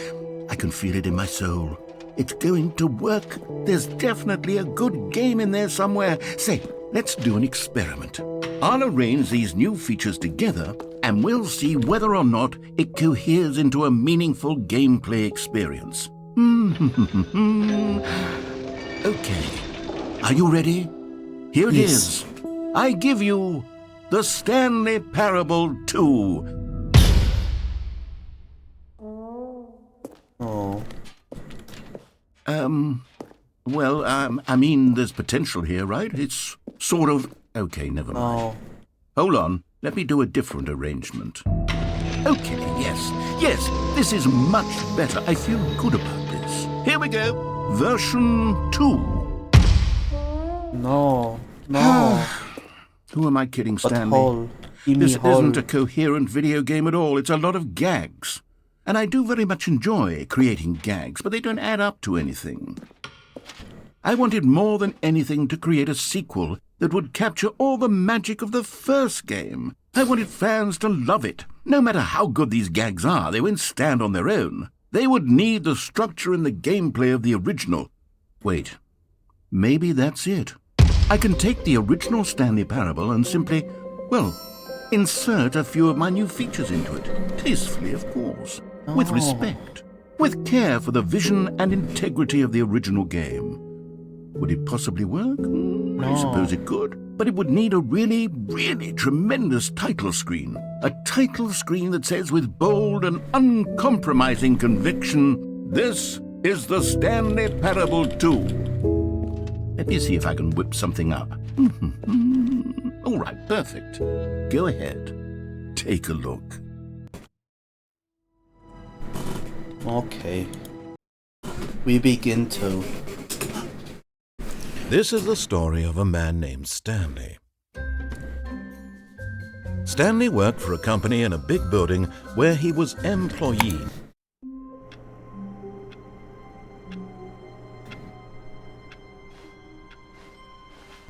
I can feel it in my soul. It's going to work. There's definitely a good game in there somewhere. Say, let's do an experiment. I'll arrange these new features together, and we'll see whether or not it coheres into a meaningful gameplay experience. Okay. Are you ready? Here it Yes. is. I give you the Stanley Parable 2. Oh. Well, I mean, there's potential here, right? It's sort of... Okay, never mind. Oh. Hold on. Let me do a different arrangement. Okay, yes, this is much better. I feel good about this. Here we go. Version 2. No. No. Who am I kidding, But Stanley? whole. Give me This whole. isn't a coherent video game at all. It's a lot of gags. And I do very much enjoy creating gags, but they don't add up to anything. I wanted more than anything to create a sequel that would capture all the magic of the first game. I wanted fans to love it. No matter how good these gags are, they won't stand on their own. They would need the structure and the gameplay of the original. Wait, maybe that's it. I can take the original Stanley Parable and simply, well, insert a few of my new features into it. Tastefully, of course. With respect. With care for the vision and integrity of the original game. Would it possibly work? I suppose it could. but it would need a really, really tremendous title screen. A title screen that says with bold and uncompromising conviction, "This is the Stanley Parable 2. Let me see if I can whip something up. All right, perfect. Go ahead. Take a look. Okay. We begin to. This is the story of a man named Stanley. Stanley worked for a company in a big building where he was employee.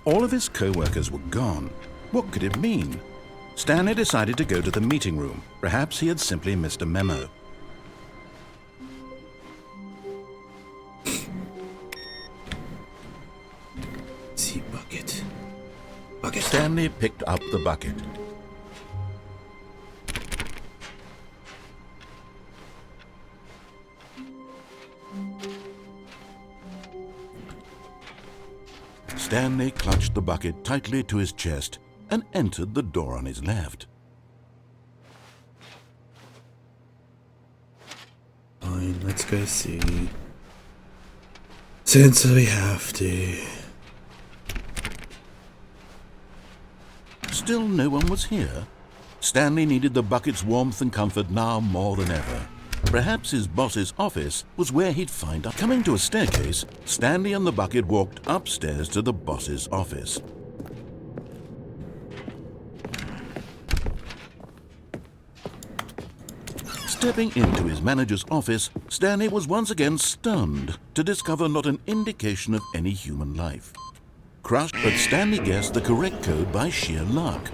All of his co-workers were gone. What could it mean? Stanley decided to go to the meeting room. Perhaps he had simply missed a memo. See, bucket. Stanley picked up the bucket. Stanley clutched the bucket tightly to his chest and entered the door on his left. Fine, let's go see. Since we have to. Still no one was here. Stanley needed the bucket's warmth and comfort now more than ever. Perhaps his boss's office was where he'd find out. Coming to a staircase, Stanley and the bucket walked upstairs to the boss's office. Stepping into his manager's office, Stanley was once again stunned to discover not an indication of any human life. Crushed, but Stanley guessed the correct code by sheer luck.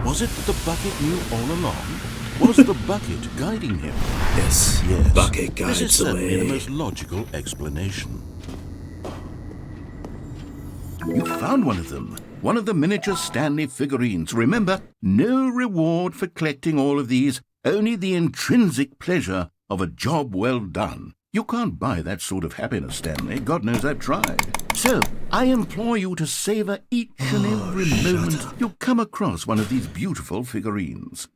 Was it that the bucket knew all along? Was the bucket guiding him? Yes, bucket guides This is the certainly the way. most logical explanation. You found one of them. One of the miniature Stanley figurines. Remember, no reward for collecting all of these, only the intrinsic pleasure of a job well done. You can't buy that sort of happiness, Stanley. God knows I've tried. So, I implore you to savor each and every moment you come across one of these beautiful figurines.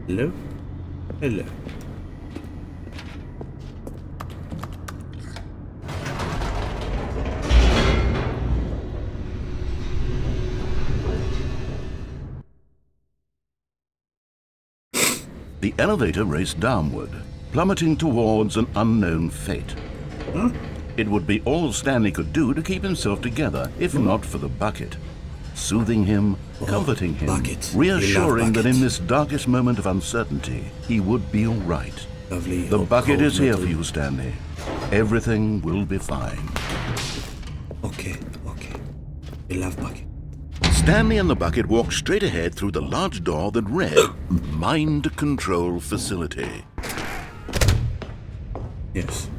Hello? Hello. The elevator raced downward, plummeting towards an unknown fate. It would be all Stanley could do to keep himself together, if not for the bucket. Soothing him, comforting him, bucket. reassuring You love that in bucket. this darkest moment of uncertainty, he would be all right. Lovely. The bucket cold is here metal. for you, Stanley. Everything will be fine. Okay. We love bucket. Stanley and the bucket walked straight ahead through the large door that read, Mind Control Facility. Yes.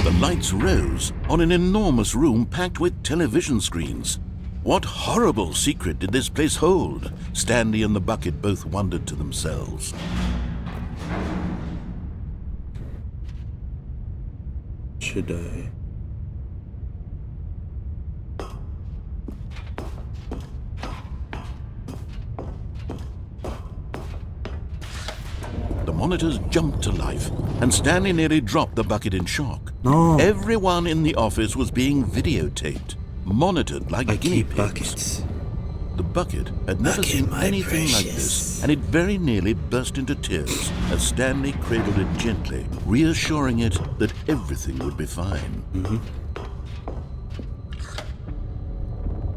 The lights rose on an enormous room packed with television screens. What horrible secret did this place hold? Stanley and the bucket both wondered to themselves. Should I? The monitors jumped to life, and Stanley nearly dropped the bucket in shock. No. Everyone in the office was being videotaped, monitored like I guinea keep pigs. buckets. The bucket had never Bucket, seen my anything like precious. this, and it very nearly burst into tears as Stanley cradled it gently, reassuring it that everything would be fine.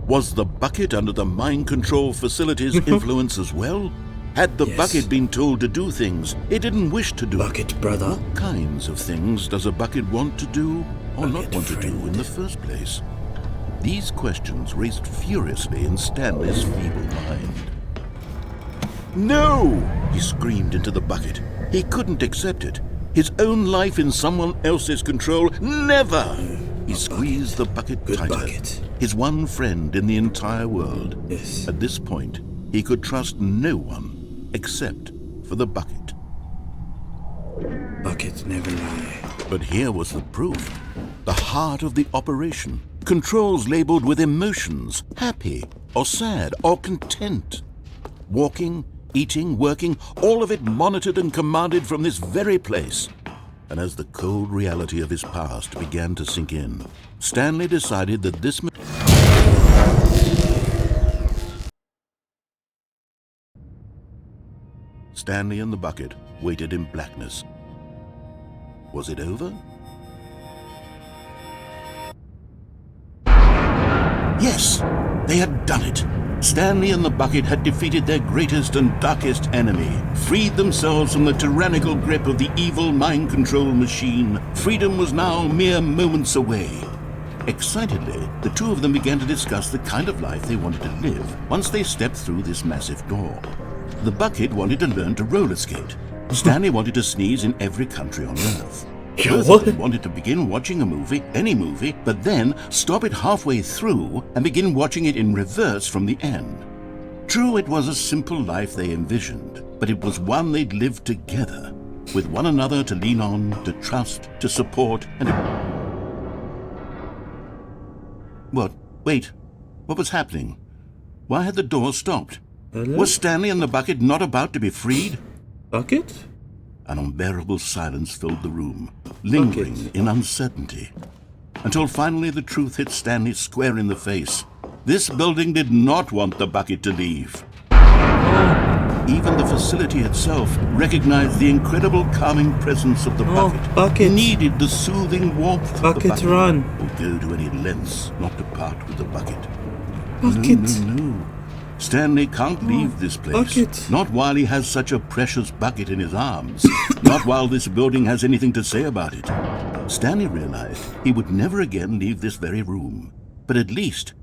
Was the bucket under the mind control facility's influence as well? Had the Yes. bucket been told to do things it didn't wish to do? Bucket, brother. What kinds of things does a bucket want to do or not Bucket want to do friend. in the first place? These questions raced furiously in Stanley's feeble mind. No! He screamed into the bucket. He couldn't accept it. His own life in someone else's control. Never! He squeezed the bucket Good tighter. bucket. His one friend in the entire world. Yes. At this point, he could trust no one except for the bucket. Bucket never lie. But here was the proof. The heart of the operation. Controls labeled with emotions, happy or sad or content. Walking, eating, working, all of it monitored and commanded from this very place. And as the cold reality of his past began to sink in, Stanley decided that this... Stanley and the bucket waited in blackness. Was it over? Yes, they had done it. Stanley and the bucket had defeated their greatest and darkest enemy, freed themselves from the tyrannical grip of the evil mind control machine. Freedom was now mere moments away. Excitedly, the two of them began to discuss the kind of life they wanted to live once they stepped through this massive door. The bucket wanted to learn to roller skate. Stanley wanted to sneeze in every country on Earth. Both of them wanted to begin watching a movie, any movie, but then stop it halfway through and begin watching it in reverse from the end. True, it was a simple life they envisioned, but it was one they'd lived together, with one another to lean on, to trust, to support, and... What? Wait. What was happening? Why had the door stopped? Hello? Was Stanley and the bucket not about to be freed? Bucket? An unbearable silence filled the room, lingering Bucket. in uncertainty. Until finally the truth hit Stanley square in the face. This building did not want the bucket to leave. Even the facility itself recognized the incredible calming presence of the bucket. Bucket. Needed the soothing warmth of the Bucket, bucket. run. Or go to any lengths not to part with the bucket. Bucket. No. Stanley can't leave this place. Bucket. Not while he has such a precious bucket in his arms. Not while this building has anything to say about it. Stanley realized he would never again leave this very room. But at least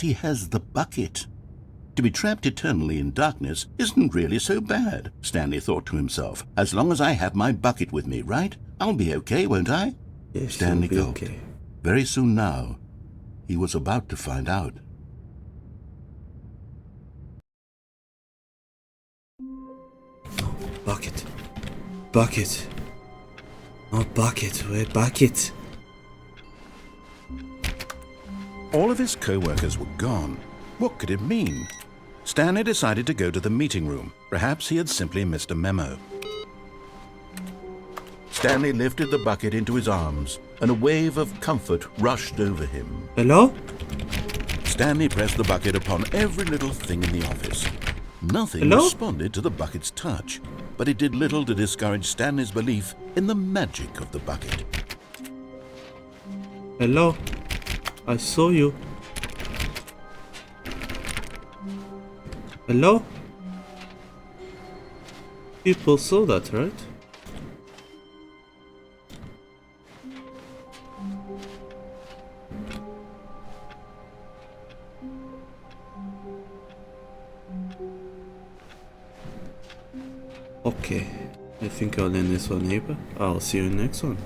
he has the bucket. To be trapped eternally in darkness isn't really so bad, Stanley thought to himself. As long as I have my bucket with me, right? I'll be okay, won't I? Yes, Stanley you'll be gulped. okay. Very soon now, he was about to find out. Bucket. Bucket. Oh, bucket. Where bucket? All of his co-workers were gone. What could it mean? Stanley decided to go to the meeting room. Perhaps he had simply missed a memo. Stanley lifted the bucket into his arms, and a wave of comfort rushed over him. Hello? Stanley pressed the bucket upon every little thing in the office. Nothing Hello? responded to the bucket's touch, but it did little to discourage Stanley's belief in the magic of the bucket. Hello? I saw you. Hello? People saw that, right? Okay, I think I'll end this one here. I'll see you in the next one.